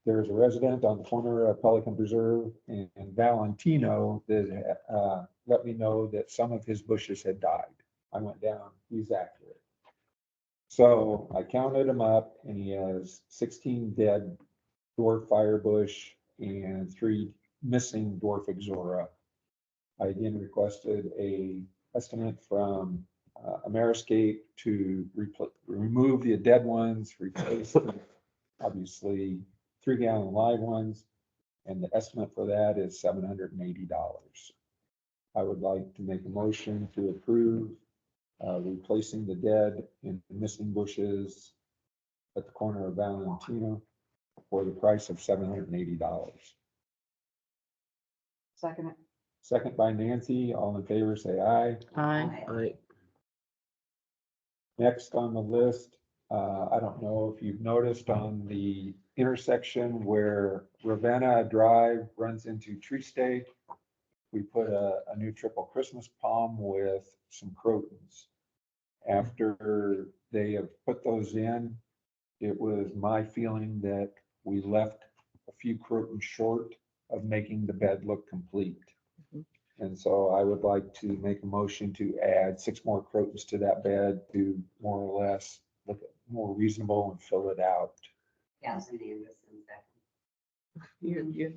A: There's a resident on the corner of Pelican Preserve and Valentino that let me know that some of his bushes had died. I went down, he's accurate. So I counted them up and he has 16 dead dwarf firebush and 3 missing dwarf ixora. I again requested a estimate from Ameriscape to remove the dead ones, replace obviously 3-gallon live ones, and the estimate for that is $780. I would like to make a motion to approve replacing the dead and missing bushes at the corner of Valentino for the price of $780.
E: Second it.
A: Second by Nancy. All in favor, say aye.
D: Aye.
A: Next on the list, I don't know if you've noticed on the intersection where Ravenna Drive runs into Tree State, we put a new triple Christmas palm with some crotons. After they have put those in, it was my feeling that we left a few crotons short of making the bed look complete. And so I would like to make a motion to add 6 more crotons to that bed to more or less look more reasonable and fill it out.
N: Councilman Anderson, second.
D: You,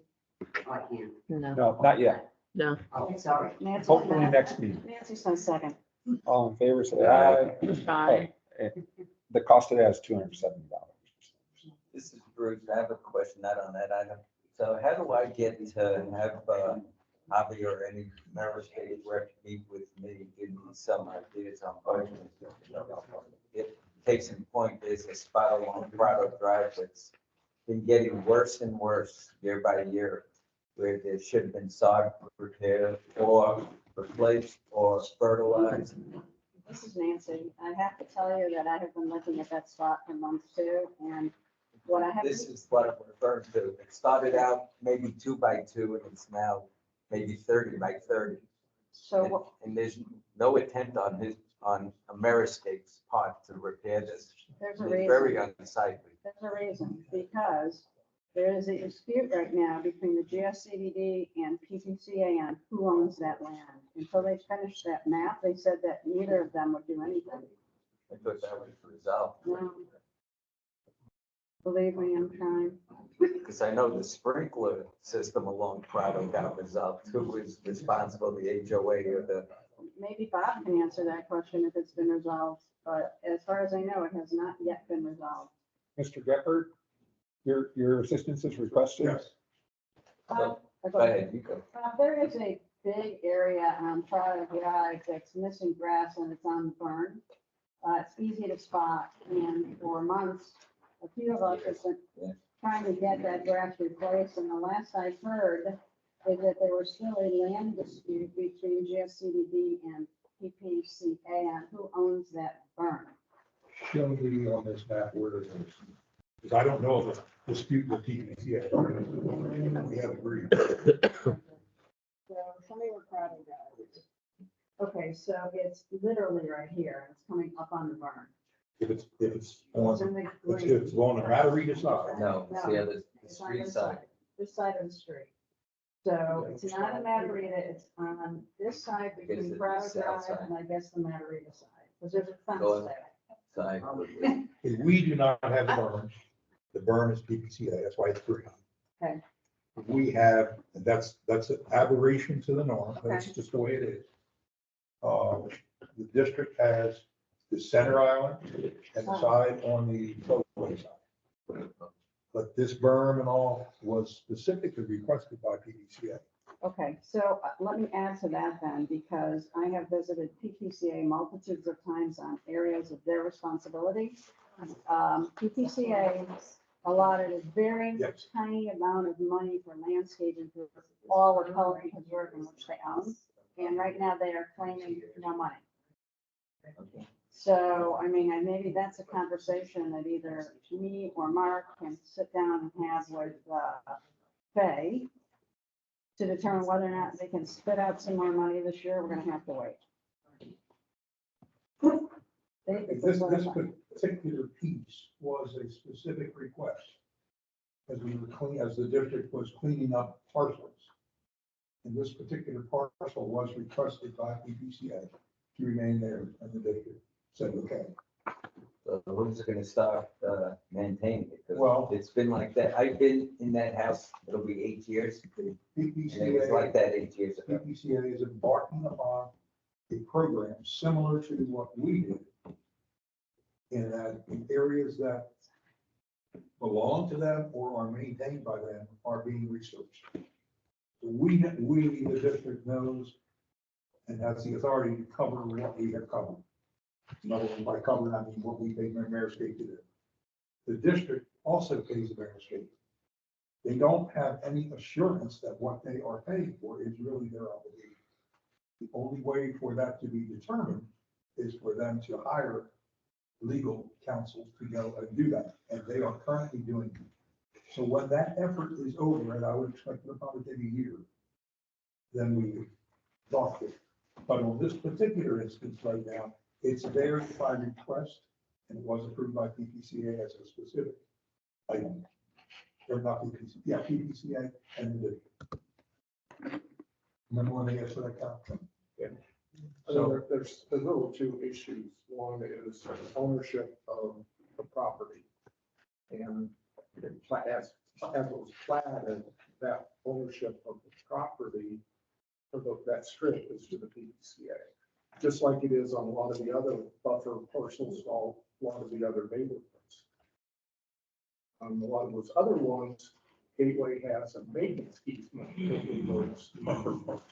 N: Oh, I can't.
D: no,
A: No, not yet.
D: no.
N: Oh, sorry.
E: Nancy,
A: Hopefully next meeting.
E: Nancy's on second.
A: All in favor, say aye.
D: Aye.
A: Oh, the cost of that is $270.
G: This is Bruce. I have a question, not on that item. So how do I get to have Javi or any member state rep meet with me, give me some ideas on budget? Case in point, there's a spot along Prado Drive that's been getting worse and worse year by year, where there should have been sod repaired or replaced or fertilized.
E: This is Nancy. I have to tell you that I have been looking at that spot for months too, and what I have.
G: This is what I'm referring to. It started out maybe 2 by 2 and it's now maybe 30 by 30.
E: So
G: And-
E: what,
G: And there's no attempt on Ameriscape's part to repair this.
E: there's a
G: It's
E: reason.
G: very unsightly.
E: There's a reason, because there is a dispute right now between the GSCDD and PPCA on who owns that land. Until they finish that map, they said that neither of them would do anything.
G: I thought that was resolved.
E: No. Believe me, I'm trying.
G: Because I know the sprinkler system along Prado got resolved. Who is responsible, the HOA or the?
E: Maybe Bob can answer that question if it's been resolved, but as far as I know, it has not yet been resolved.
A: Mr. Geppert, your assistance is requested?
H: Yes.
G: Go ahead, you go.
E: There is a big area on Prado Drive that's missing grass and it's on burn. It's easy to spot, and for months, a few of us have been trying to get that grass replaced, and the last I heard is that there was still a land dispute between GSCDD and PPCA on who owns that burn.
H: Show me on this map where it is. Because I don't know of a dispute with TPCA. We have agreed.
E: So show me where Prado Drive is. Okay, so it's literally right here, and it's coming up on the burn.
H: If it's
E: It's
H: on,
E: in the
H: if
E: green.
H: it's on the Matarita side.
G: No, it's the other, the
E: It's on
G: street
E: this
G: side.
E: This side of the street. So it's not a Matarita, it's on this side
G: I guess
E: between
G: it's
E: Prado
G: the south
E: Drive
G: side.
E: and I guess the Matarita side, because there's a fence
G: Go
E: there.
G: Side.
H: If we do not have the burn. The burn is PPCA, that's why it's green.
E: Okay.
H: We have, and that's an aberration to the norm, that's
E: Okay.
H: just the way it is. The district has the center island and the side on the floatway side. But this berm and all was specifically requested by PDCA.
E: Okay, so let me add to that then, because I have visited PPCA multitudes of times on areas of their responsibility. PPCA allotted a very
H: Yes.
E: tiny amount of money for landscaping for all of Pelican Preserve in which they own. And right now they are claiming no money. So, I mean, and maybe that's a conversation that either me or Mark can sit down and have with Faye to determine whether or not they can spit out some more money this year. We're gonna have to wait.
H: This particular piece was a specific request. As we were as the district was cleaning up parcels. And this particular parcel was requested by PPCA to remain there, and the district said, okay.
G: So who's gonna start maintaining it? 'Cause
H: Well-
G: it's been like that. I've been in that house, it'll be 8 years. And it was like that 8 years ago.
H: PPCA is embarking upon a program similar to what we did. In that in areas that belong to them or are maintained by them are being researched. We, the district knows and has the authority to cover what we have covered. In other words, by covering, I mean what we pay Mayor'scape to do. The district also pays the Mayor'scape. They don't have any assurance that what they are paying for is really their obligation. The only way for that to be determined is for them to hire legal counsel to go and do that, and they are currently doing it. So when that effort is over, and I would expect it'll probably take a year, then we would talk to it. But on this particular instance right now, it's there by request, and it was approved by PPCA as a specific item. Or not PPCA, yeah, PPCA and the district. Remember when they asked for that count?
C: So there's really two issues. One is ownership of the property. And as it was platted, that ownership of the property for that strip is to the PDCA. Just like it is on a lot of the other buffer parcels, a lot of the other neighborhoods. A lot of those other ones, Gateway has a maintenance easement over those buffer parcels.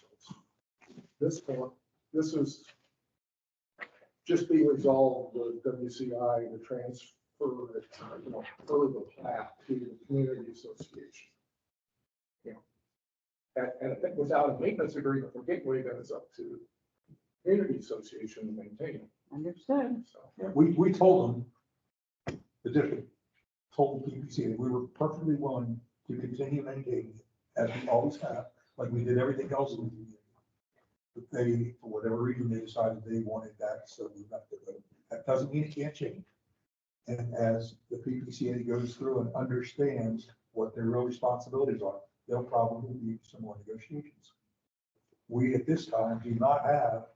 C: This is just be resolved with WCI to transfer it, further the plat to the community association. And I think without a maintenance agreement for Gateway, then it's up to the community association to maintain it.
E: Understood.
C: So,
H: We told them, the district told PPCA that we were perfectly willing to continue maintaining it as we always have, like we did everything else in the community. But they, for whatever reason, they decided they wanted that, so we left it. That doesn't mean it can't change. And as the PPCA goes through and understands what their real responsibilities are, there'll probably be some more negotiations. We, at this time, do not have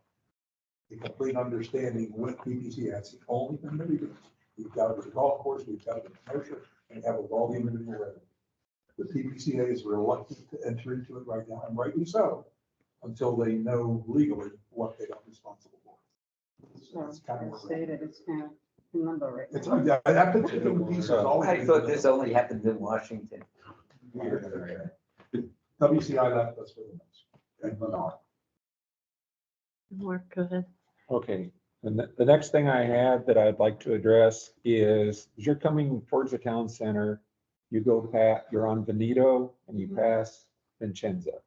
H: a complete understanding with PPCA. That's the only thing that we do. We've got it with the golf course, we've got it with the commercial, and have it with all the individual revenue. The PPCA is reluctant to enter into it right now, and rightly so, until they know legally what they are responsible for.
E: So
H: That's kind of
E: as
H: where we're at.
E: stated, it's kind of in limbo right
H: It's,
E: now.
H: yeah, that particular piece is always.
G: I thought this only happened in Washington.
H: WCI left us with us. And Lennar.
D: Mark, go ahead.
A: Okay, and the next thing I had that I'd like to address is, as you're coming towards the town center, you go past, you're on Benito and you pass Vincenza.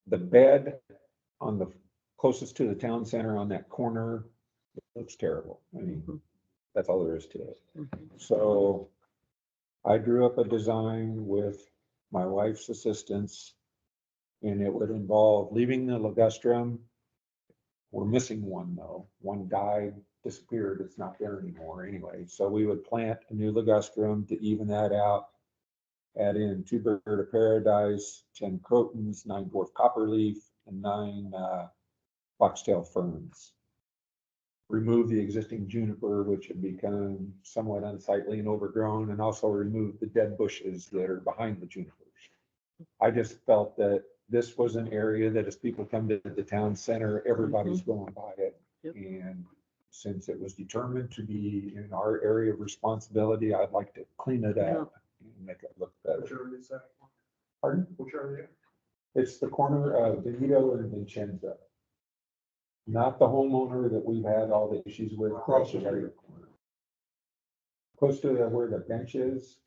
A: The bed on the closest to the town center on that corner, it looks terrible. I mean, that's all there is to it. So I drew up a design with my wife's assistance, and it would involve leaving the ligustrum. We're missing one though. One died, disappeared. It's not there anymore anyway. So we would plant a new ligustrum to even that out. Add in 2 bird of paradise, 10 crotons, 9 dwarf copperleaf, and 9 foxtail ferns. Remove the existing juniper, which had become somewhat unsightly and overgrown, and also remove the dead bushes that are behind the junipers. I just felt that this was an area that as people come to the town center, everybody's going by it.
D: Yep.
A: And since it was determined to be in our area of responsibility, I'd like to clean it up and make it look
C: Which
A: better.
C: area is that?
A: Pardon?
C: Which area?
A: It's the corner of Benito and Vincenza. Not the homeowner that we've had all the issues with.
C: Across the street.
A: Close to where the bench is.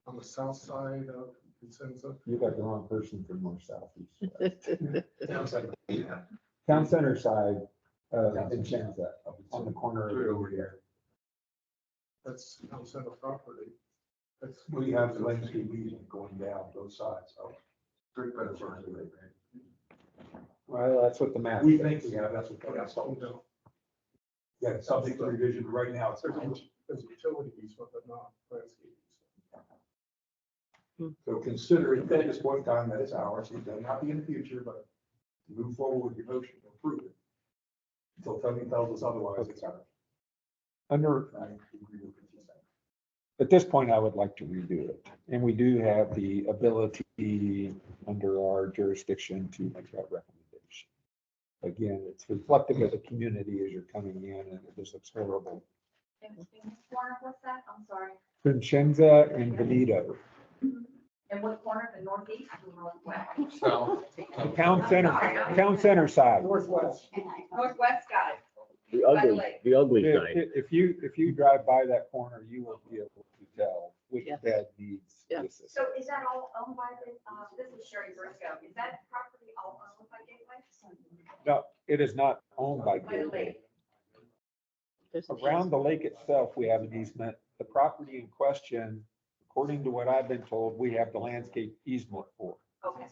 C: On the south side of Vincenza?
A: You got the wrong person for north, south, east, west.
C: Downside.
A: Town center side of Vincenza, on the corner of over here.
C: That's outside of property. That's.
H: We have the landscape easement going down both sides, so. Great better for us.
A: Well, that's what the map.
H: We
A: says.
H: think we have, that's what, that's all. Yeah, it's subject to revision, but right now it's.
C: There's utility easement, but not landscape easement.
H: So consider it at this point in time that it's ours. It may not be in the future, but move forward with your motion to approve it. Until Tony tells us otherwise, it's ours.
A: Under,
H: I agree with what you're saying.
A: at this point, I would like to redo it. And we do have the ability under our jurisdiction to make that recommendation. Again, it's reflective of the community as you're coming in, and it just looks horrible.
M: Corner, what's that? I'm sorry.
A: Vincenza and Benito.
M: And what corner, the northeast or northwest?
A: The town center side.
C: Northwest.
M: Northwest, got it.
F: The
M: By the
F: ugly,
M: lake.
F: the ugly side.
A: If you drive by that corner, you will be able to tell which
D: Yes.
A: bed needs
D: Yeah.
A: assistance.
M: So is that all owned by the, this is Sherry Briscoe, is that property all owned by Gateway?
A: No, it is not owned by
M: By the
A: Gateway.
M: lake?
A: Around the lake itself, we have an easement. The property in question, according to what I've been told, we have the landscape easement for.
M: Okay.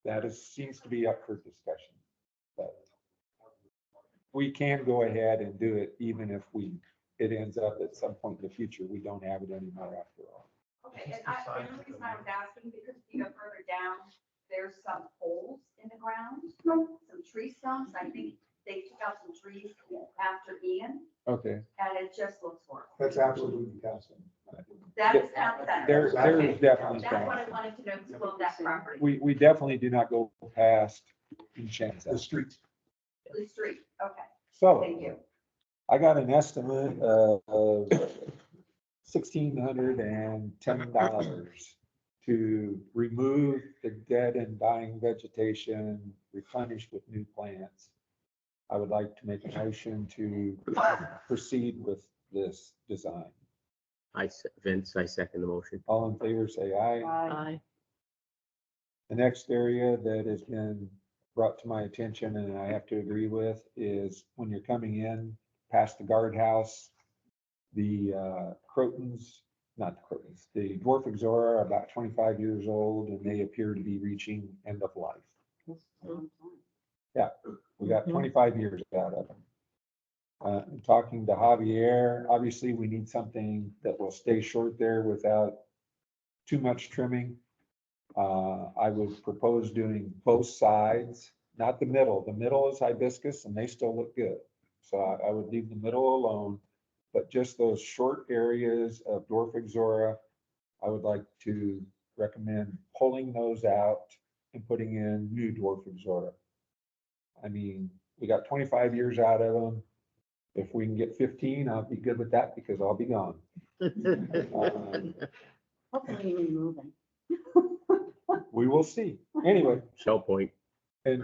A: That is, seems to be up for discussion. But we can go ahead and do it even if it ends up at some point in the future, we don't have it anymore after all.
M: Okay, and the reason I was asking, because if you go further down, there's some holes in the ground, some tree stumps. I think they took out some trees after Ian,
A: Okay.
M: and it just looks horrible.
H: That's absolutely counseling.
M: That is town center.
A: There is definitely.
M: That's what I wanted to know, to build that property,
A: We definitely do not go past Vincenza.
H: The streets.
M: the street, okay,
A: So
M: thank you.
A: I got an estimate of $1,610 to remove the dead and dying vegetation, replenish with new plants. I would like to make a motion to proceed with this design.
F: Vince, I second the motion.
A: All in favor, say aye.
D: Aye.
A: The next area that has been brought to my attention and I have to agree with is when you're coming in past the guardhouse, the Crotons, not the Crotons, the dwarf Ixora are about 25 years old and they appear to be reaching end of life. Yeah, we got 25 years out of them. Talking to Javier, obviously we need something that will stay short there without too much trimming. I would propose doing both sides, not the middle. The middle is hibiscus and they still look good. So I would leave the middle alone, but just those short areas of dwarf Ixora, I would like to recommend pulling those out and putting in new dwarf Ixora. I mean, we got 25 years out of them. If we can get 15, I'll be good with that because I'll be gone.
E: Hopefully we're moving.
A: We will see. Anyway,
F: Shell point.
A: and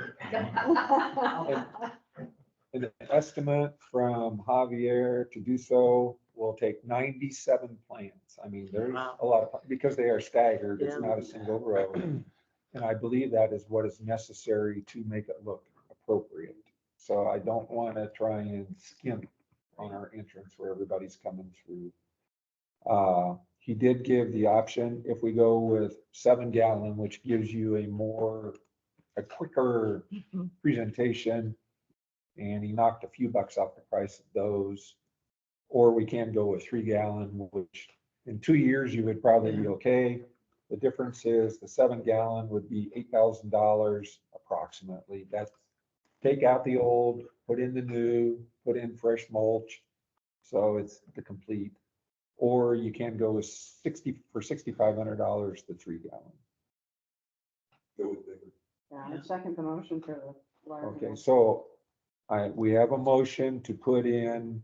A: an estimate from Javier to do so will take 97 plants. I mean, there's a lot of, because they are staggered, it's
D: Yeah.
A: not a single row. And I believe that is what is necessary to make it look appropriate. So I don't want to try and skimp on our entrance where everybody's coming through. He did give the option, if we go with 7-gallon, which gives you a quicker presentation, and he knocked a few bucks off the price of those. Or we can go with 3-gallon, which in 2 years you would probably be okay. The difference is the 7-gallon would be $8,000 approximately. That's take out the old, put in the new, put in fresh mulch. So it's the complete. Or you can go with $6,500, the 3-gallon.
H: Go with bigger.
E: Yeah, I second the motion for the
A: Okay, so we have a motion to put in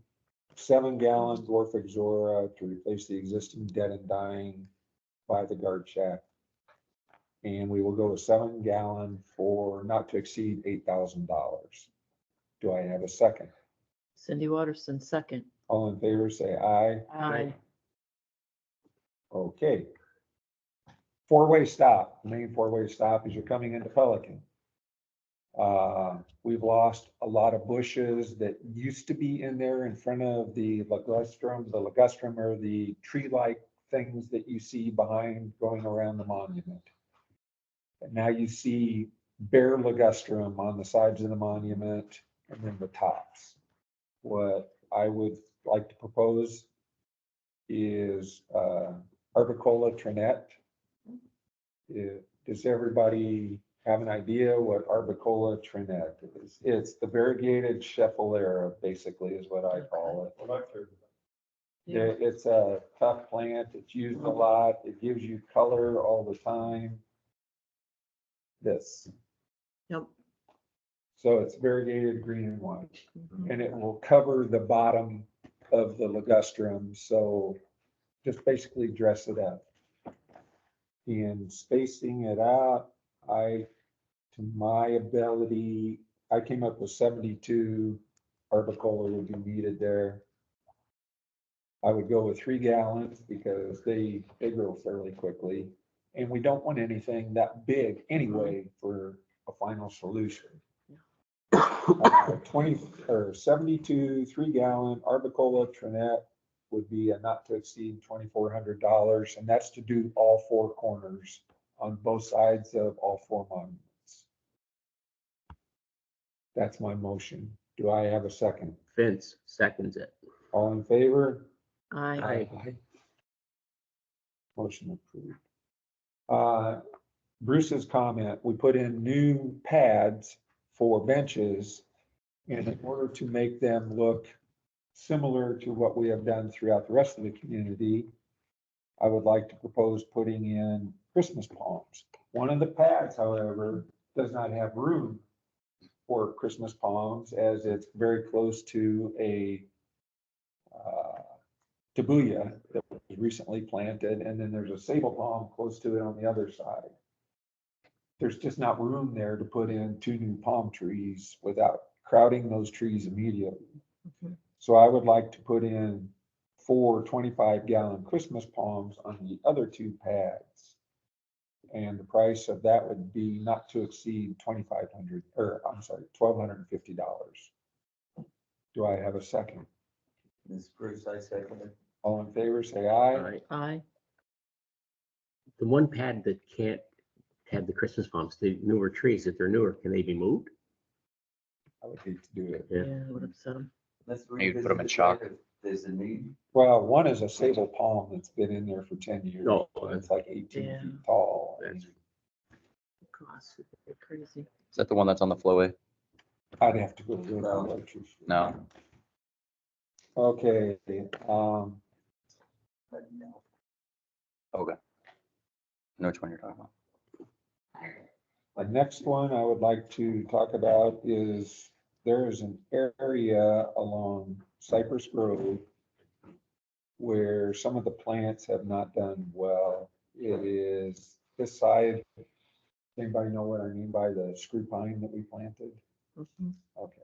A: 7 gallon dwarf Exora to replace the existing dead and dying by the guard shack. And we will go with 7 gallon for not to exceed $8,000. Do I have a second?
D: Cindy Waterston, second.
A: All in favor, say aye.
D: Aye.
A: Okay. Four-way stop, the main four-way stop as you're coming into Pelican. We've lost a lot of bushes that used to be in there in front of the ligustrum. The ligustrum are the tree-like things that you see behind going around the monument. And now you see bare ligustrum on the sides of the monument and then the tops. What I would like to propose is Arbicola Trinet. Does everybody have an idea what Arbicola Trinet is? It's the variegated Schefflera, basically, is what I call it. It's a tough plant. It's used a lot. It gives you color all the time. This.
D: Yep.
A: So it's variegated green and white, and it will cover the bottom of the ligustrum. So just basically dress it up. In spacing it out, to my ability, I came up with 72 Arbicola would be needed there. I would go with 3 gallons because they grow fairly quickly. And we don't want anything that big anyway for a final solution. 20 or 72 3-gallon Arbicola Trinet would be a not to exceed $2,400, and that's to do all 4 corners on both sides of all 4 monuments. That's my motion. Do I have a second?
F: Vince seconds it.
A: All in favor?
D: Aye.
A: Motion approved. Bruce's comment, we put in new pads for benches, and in order to make them look similar to what we have done throughout the rest of the community, I would like to propose putting in Christmas palms. One of the pads, however, does not have room for Christmas palms as it's very close to a tabuya that was recently planted, and then there's a sable palm close to it on the other side. There's just not room there to put in 2 new palm trees without crowding those trees immediately. So I would like to put in 4 25-gallon Christmas palms on the other 2 pads. And the price of that would be not to exceed $1,250. Do I have a second?
G: Ms. Bruce, I second it.
A: All in favor, say aye.
F: Aye.
D: Aye.
F: The one pad that can't have the Christmas palms, the newer trees, if they're newer, can they be moved?
A: I would hate to do it.
F: Yeah.
D: Yeah, would upset them.
G: Let's
B: Maybe put 'em in
G: revisit
B: chalk.
G: that if there's a need.
A: Well, one is a sable palm that's been in there for 10 years.
F: Oh,
A: It's like 18
D: Yeah.
A: feet tall.
F: That's-
D: Costs are crazy.
B: Is that the one that's on the flowway?
A: I'd have to go through
G: No.
A: the electricity.
B: No.
A: Okay,
B: Okay. I know which one you're talking about.
A: the next one I would like to talk about is there is an area along Cypress Grove where some of the plants have not done well. It is this side. Anybody know what I mean by the screw pine that we planted?
D: Mhm.
A: Okay.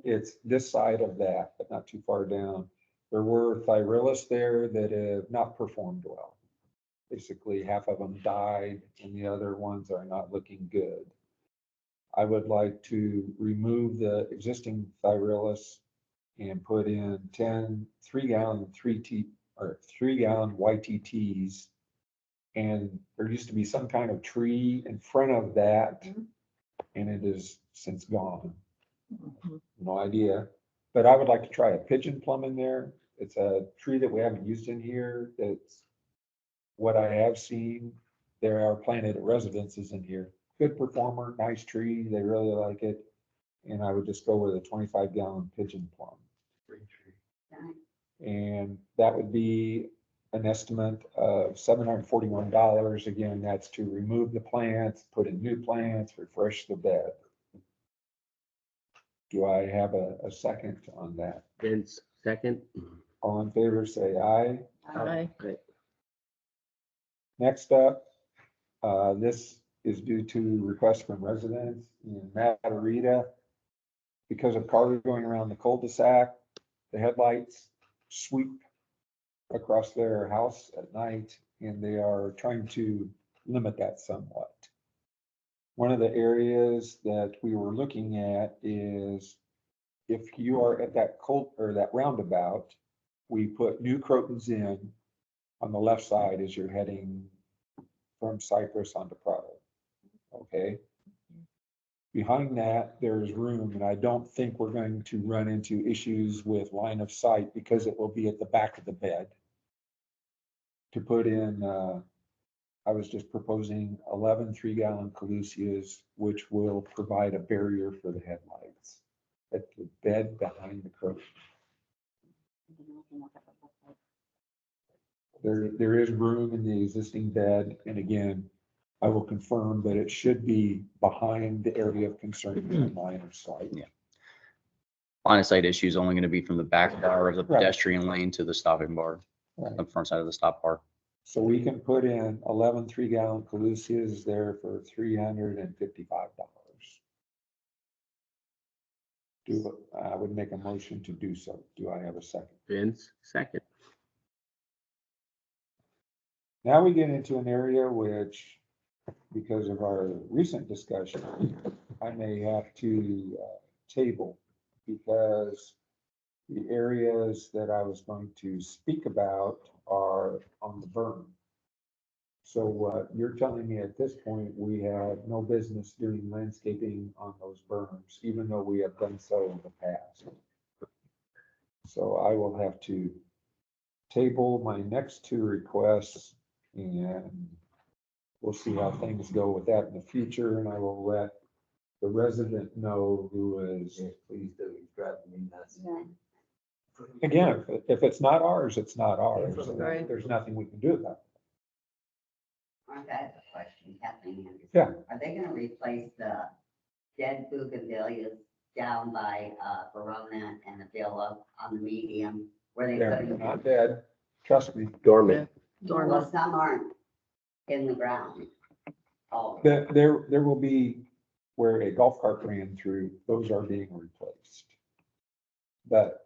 A: It's this side of that, but not too far down. There were Thyrilus there that have not performed well. Basically, half of them died and the other ones are not looking good. I would like to remove the existing Thyrilus and put in 10 3-gallon 3-gallon YTTs. And there used to be some kind of tree in front of that, and it is since gone.
D: Mhm.
A: No idea, but I would like to try a pigeon plum in there. It's a tree that we haven't used in here. That's what I have seen. There are planted residences in here. Good performer, nice tree. They really like it. And I would just go with a 25-gallon pigeon plum. And that would be an estimate of $741. Again, that's to remove the plants, put in new plants, refresh the bed. Do I have a second on that?
F: Vince, second.
A: All in favor, say aye.
D: Aye.
A: Next up, this is due to request from residents in Matarita. Because of cars going around the cul-de-sac, the headlights sweep across their house at night, and they are trying to limit that somewhat. One of the areas that we were looking at is if you are at that that roundabout, we put new Crotons in on the left side as you're heading from Cypress onto Prado. Okay? Behind that, there's room, and I don't think we're going to run into issues with line of sight because it will be at the back of the bed. To put in, I was just proposing 11 3-gallon Calusias, which will provide a barrier for the headlights at the bed behind the Croton. There is room in the existing bed, and again, I will confirm that it should be behind the area of concern in line of sight.
B: Yeah. Line of sight issue is only going to be from the back bar of the
A: Right.
B: pedestrian lane to the stopping bar,
A: Right.
B: the front side of the stop bar.
A: So we can put in 11 3-gallon Calusias there for $355. I would make a motion to do so. Do I have a second?
F: Vince, second.
A: Now we get into an area which, because of our recent discussion, I may have to table, because the areas that I was going to speak about are on the berm. So you're telling me at this point, we have no business doing landscaping on those berms, even though we have done so in the past. So I will have to table my next two requests, and we'll see how things go with that in the future, and I will let the resident know who is.
G: Yes, please do, he's driving me nuts.
E: Yeah.
A: Again, if it's not ours, it's not ours.
D: Right.
A: There's nothing we can do about it.
N: I've got a question, Kathleen Anderson.
A: Yeah.
N: Are they gonna replace the dead bougainvilleas down by, Verona and Avila on the medium? Where they
A: They're
N: put
A: not dead, trust me.
F: Dormant.
N: Well, some aren't in the ground. Oh,
A: There will be where a golf cart ran through, those are being replaced. But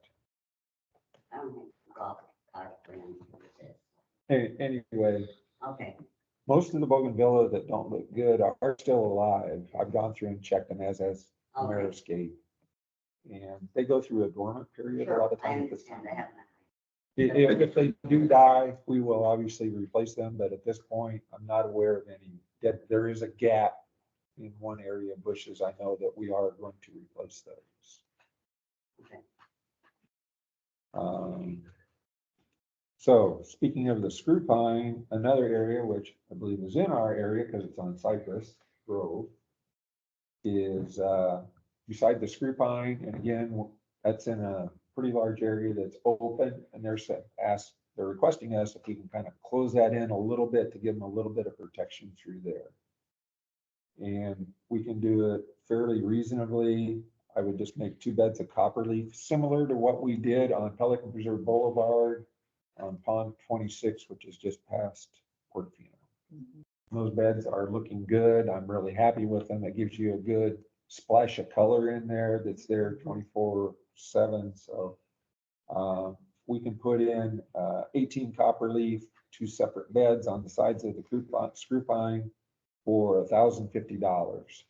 N: I don't think golf cart ran with this.
A: anyway,
N: Okay,
A: most of the bougainvillea that don't look good are still alive. I've gone through and checked them, as has
N: okay,
A: Ameriscape. And they go through a dormant period a lot
N: sure,
A: of
N: I
A: times.
N: understand, I haven't.
A: If they do die, we will obviously replace them, but at this point, I'm not aware of any. There is a gap in one area of bushes. I know that we are going to replace those.
N: Okay.
A: So speaking of the screw pine, another area which I believe is in our area because it's on Cypress Grove is beside the screw pine, and again, that's in a pretty large area that's open, and they're requesting us if we can kind of close that in a little bit to give them a little bit of protection through there. And we can do it fairly reasonably. I would just make 2 beds of copperleaf, similar to what we did on Pelican Preserve Boulevard on Pond 26, which is just past Portofino. Those beds are looking good. I'm really happy with them. It gives you a good splash of color in there that's there 24/7. So we can put in 18 copperleaf, 2 separate beds on the sides of the screw pine for $1,050.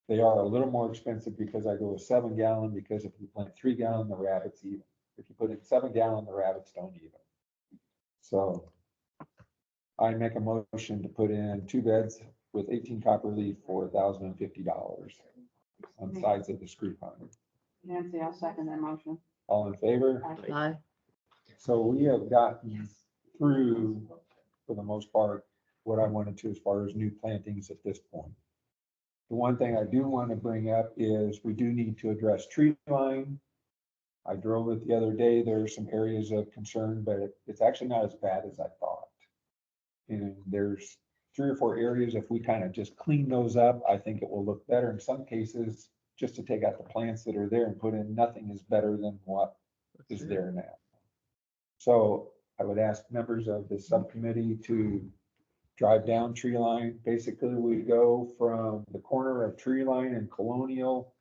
A: They are a little more expensive because I go with 7-gallon, because if you plant 3-gallon, the rabbits even. If you put in 7-gallon, the rabbits don't even. So I make a motion to put in 2 beds with 18 copperleaf for $1,050 on the sides of the screw pine.
E: Nancy, I'll second that motion.
A: All in favor?
D: Aye.
A: So we have gotten through, for the most part, what I wanted to as far as new plantings at this point. The one thing I do want to bring up is we do need to address tree line. I drove it the other day. There are some areas of concern, but it's actually not as bad as I thought. And there's 3 or 4 areas, if we kind of just clean those up, I think it will look better. In some cases, just to take out the plants that are there and put in, nothing is better than what is there now. So I would ask members of the subcommittee to drive down tree line. Basically, we go from the corner of tree line and Colonial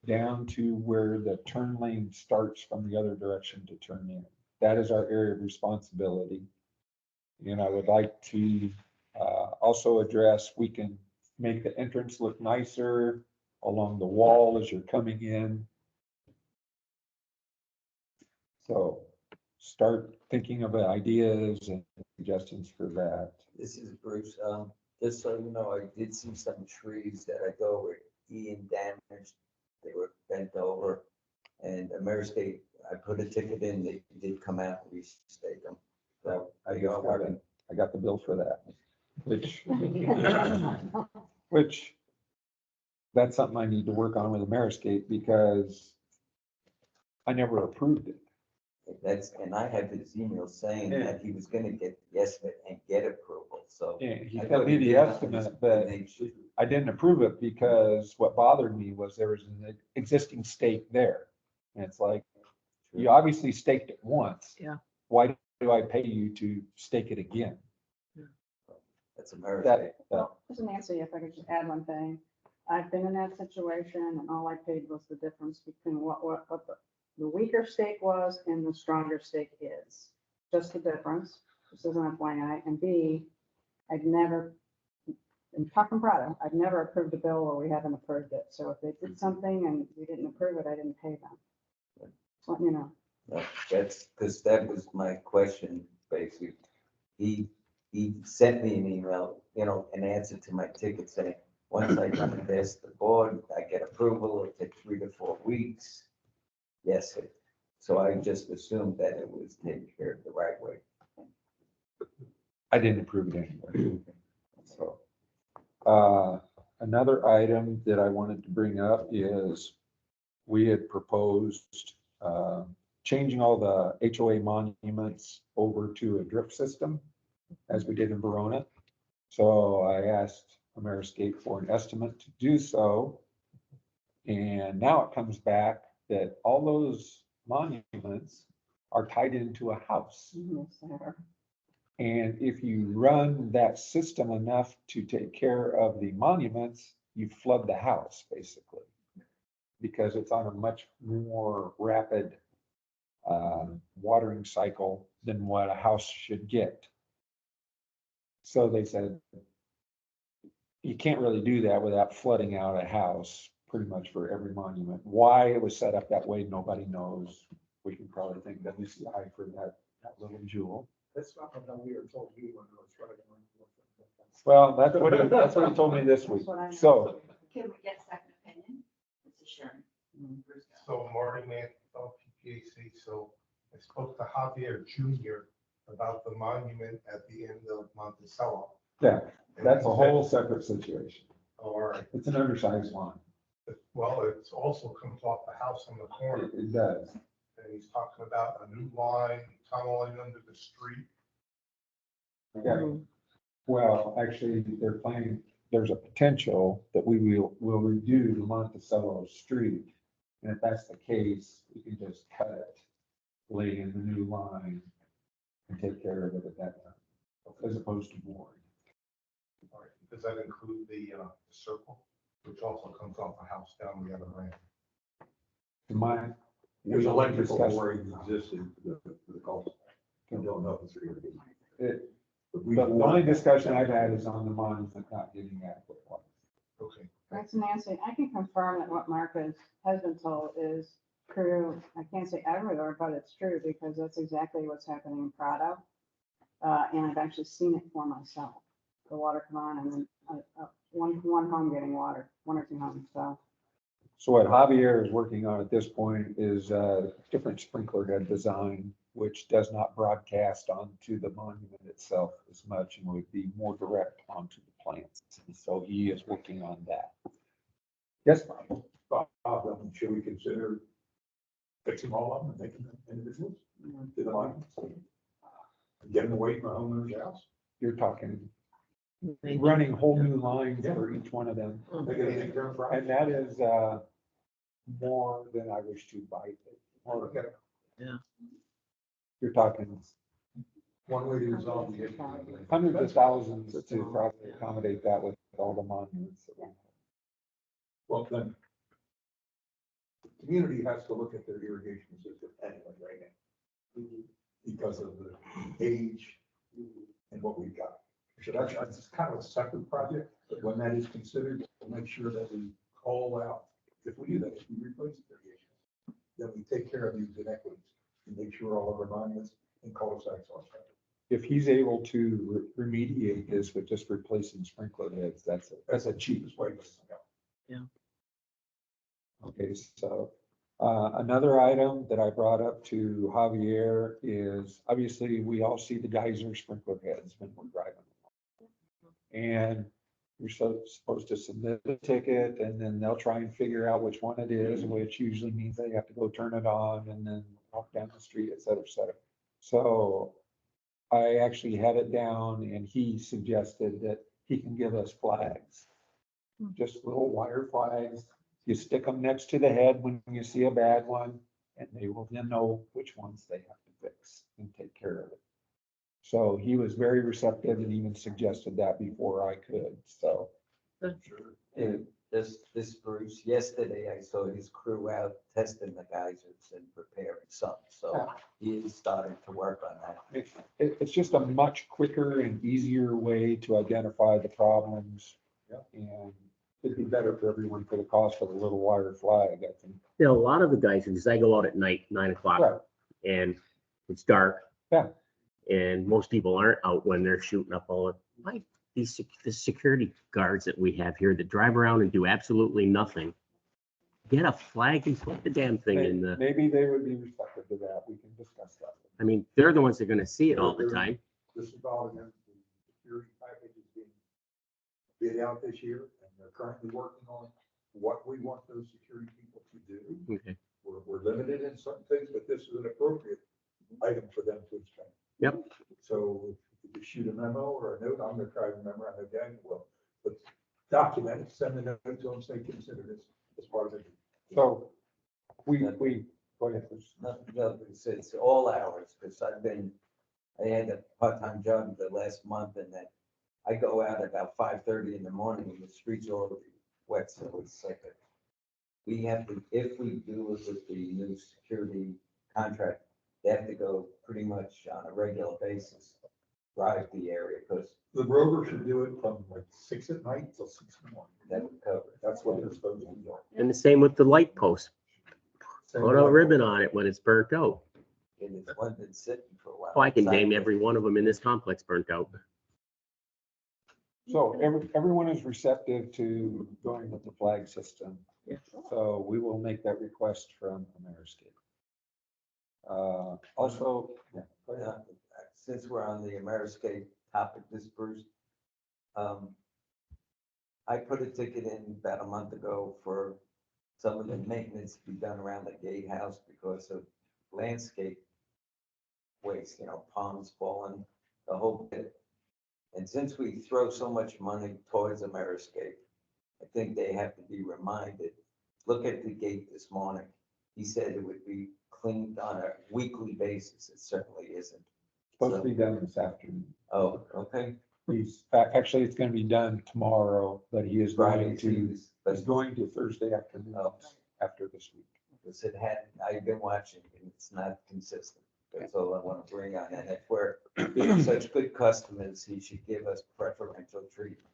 A: down to where the turn lane starts from the other direction to turn in. That is our area of responsibility. And I would like to also address, we can make the entrance look nicer along the wall as you're coming in. So start thinking of ideas and suggestions for that.
G: This is Bruce. Just so you know, I did see some trees that I thought were being damaged. They were bent over. And Ameriscape, I put a ticket in, they did come out and restate them. So
A: I got the bill for that, which that's something I need to work on with Ameriscape because I never approved it.
G: That's, and I had his email saying that he was gonna get the estimate and get approval, so.
A: Yeah, he
G: I
A: sent
G: thought
A: me
G: he
A: the
G: did,
A: estimate, but
G: they should-
A: I didn't approve it because what bothered me was there was an existing stake there. And it's like, you obviously staked it once.
D: Yeah.
A: Why do I pay you to stake it again?
G: That's Ameriscape.
A: That,
E: Well, this is Nancy, if I could just add one thing. I've been in that situation and all I paid was the difference between what the weaker stake was and the stronger stake is. Just the difference. This isn't a FYI. And B, I've never, in talking Prado, I've never approved a bill where we haven't approved it. So if they did something and we didn't approve it, I didn't pay them. Just let you know.
G: No, that's, because that was my question, basically. He sent me an email, an answer to my ticket saying, once I run this, the board, I get approval, it'll take 3 to 4 weeks. Yes, so I just assumed that it was taken care of the right way.
A: I didn't approve it anyway. So, another item that I wanted to bring up is we had proposed, changing all the HOA monuments over to a drip system as we did in Verona. So I asked Ameriscape for an estimate to do so. And now it comes back that all those monuments are tied into a house.
E: Yes, they are.
A: And if you run that system enough to take care of the monuments, you flood the house basically. Because it's on a much more rapid watering cycle than what a house should get. So they said, you can't really do that without flooding out a house pretty much for every monument. Why it was set up that way, nobody knows. We can probably thank WCI for that little jewel.
C: That's not what we were told we were going to try to.
A: Well, that's what he told me this week. So,
M: Can we get second opinion? This is Sharon.
L: So Marty Mantel, PPAC, so I spoke to Javier Jr. about the monument at the end of Monticello.
A: yeah, that's a whole separate situation.
L: Oh, all right.
A: It's an undersized line.
L: Well, it also comes off the house on the corner,
A: It does.
L: and he's talking about a new line tunneling under the street.
A: Yeah. Well, actually, they're planning, there's a potential that we will redo the Monticello street. And if that's the case, we can just cut it, lay in the new line and take care of it at that time, as opposed to boring.
L: All right. Does that include the circle, which also comes off the house down the other ramp?
A: To my.
H: There's
A: we
H: electrical
A: discussed-
H: worry existing for the cul I don't know if it's really.
A: It,
H: But we-
A: the only discussion I've had is on the monument not getting adequate water.
L: Okay.
E: That's Nancy. I can confirm that what Mark has been told is true. I can't say everywhere, but it's true because that's exactly what's happening in Prado. And I've actually seen it for myself. The water come on and then one home getting water, 1 or 2 homes, so.
A: So what Javier is working on at this point is a different sprinkler head design, which does not broadcast onto the monument itself as much and would be more direct onto the plants. So he is working on that. Yes, Bob?
H: Bob, should we consider fixing all of them and making them individuals to the line? Get them away from the homeowner's house?
A: You're talking running whole new lines for each one of them.
H: Make it an interim
A: And
H: process.
A: that is, more than I wish to bite. Or
D: Yeah.
A: you're talking
C: One way to resolve the issue.
A: hundreds of thousands to probably accommodate that with all the monuments. that we have.
H: Well, then, the community has to look at their irrigation system anyway right now. Because of the age and what we've got. So that's kind of a separate project, but when that is considered, we'll make sure that we call out, if we do that, if we replace the irrigation, then we take care of these inequities and make sure all of our monuments and cul-de-sacs are covered.
A: If he's able to remediate this with just replacing sprinkler heads, that's a cheapest way to go.
D: Yeah.
A: Okay, so, another item that I brought up to Javier is, obviously, we all see the geyser sprinkler heads when we're driving. And you're supposed to submit a ticket, and then they'll try and figure out which one it is, which usually means they have to go turn it on and then walk down the street, et cetera, et cetera. So I actually had it down, and he suggested that he can give us flags. Just little wire flags. You stick them next to the head when you see a bad one, and they will then know which ones they have to fix and take care of it. So he was very receptive and even suggested that before I could, so.
G: And this Bruce, yesterday I saw his crew out testing the geysers and preparing some, so he is starting to work on that.
A: It's just a much quicker and easier way to identify the problems. And it'd be better for everyone for the cost of a little wire flag, I think.
F: You know, a lot of the guys, because I go out at night, 9 o'clock,
A: Right.
F: and it's dark.
A: Yeah.
F: And most people aren't out when they're shooting up all the, the security guards that we have here that drive around and do absolutely nothing. Get a flag and put the damn thing in the,
A: Maybe they would be receptive to that. We can discuss that.
F: I mean, they're the ones that are gonna see it all the time.
H: This is all against the security package is being bid out this year, and they're currently working on what we want those security people to do.
F: Okay.
H: We're limited in certain things, but this is an appropriate item for them to inspect.
F: Yep.
H: So if you shoot a memo or a note, I'm gonna try to remember, I know Dan will, but document it, send a note to them, say, consider this as part of it.
A: So we, go ahead, please.
G: No, it's all hours, because I had a part-time job the last month, and that I go out about 5:30 in the morning, and the streets are already wet, so it's like we have to, if we do it with the new security contract, they have to go pretty much on a regular basis, drive the area, because
H: The rover should do it from like 6 at night till 6 in the morning.
G: that would cover it.
H: That's what they're supposed to do.
F: And the same with the light post.
H: Same
F: Put a
H: way.
F: ribbon on it when it's burnt out.
G: And it's one that's sitting for a while.
F: Oh, I can name every one of them in this complex burnt out.
A: So everyone is receptive to going with the flag system.
D: Yeah.
A: So we will make that request from Ameriscape. Also, yeah, go ahead.
G: Since we're on the Ameriscape topic, this Bruce, I put a ticket in about a month ago for some of the maintenance to be done around the gatehouse because of landscape waste, palms falling, the whole bit. And since we throw so much money towards Ameriscape, I think they have to be reminded. Look at the gate this morning. He said it would be cleaned on a weekly basis. It certainly isn't.
A: Supposed to be done this afternoon.
G: Oh, okay.
A: Actually, it's gonna be done tomorrow, but he is going to, he's
G: But
A: going to Thursday afternoon
G: Oh.
A: after this week.
G: because it had, I've been watching and it's not consistent. That's all I want to bring on. And if we're such good customers, he should give us preferential treatment.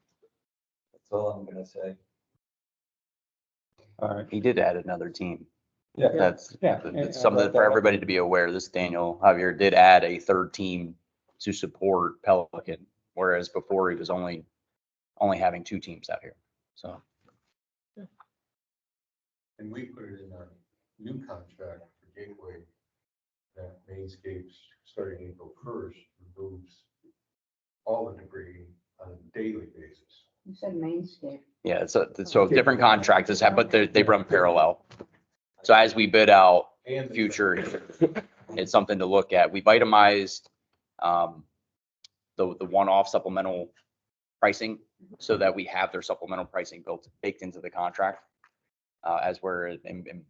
G: That's all I'm gonna say.
A: All right,
B: He did add another team.
A: yeah,
B: That's
A: yeah.
B: that's something for everybody to be aware. This Daniel Javier did add a third team to support Pelican, whereas before he was only having 2 teams out here. So
L: And we put it in our new contract for Gateway that Mainscapes, starting April 1st, removes all the debris on a daily basis.
E: You said Mainscape.
B: yeah, so different contracts have, but they run parallel. So as we bid out
L: And the-
B: future, it's something to look at. We've itemized the one-off supplemental pricing so that we have their supplemental pricing baked into the contract. as where in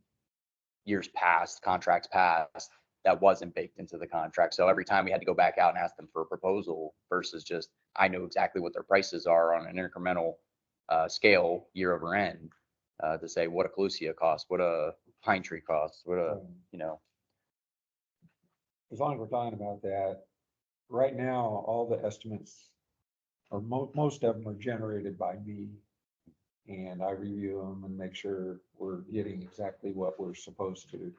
B: years past, contracts past, that wasn't baked into the contract. So every time we had to go back out and ask them for a proposal versus just, I know exactly what their prices are on an incremental scale year over end, to say what a Calusia costs, what a pine tree costs, what a, you know.
A: As long as we're talking about that, right now, all the estimates, or most of them are generated by me. And I review them and make sure we're getting exactly what we're supposed to.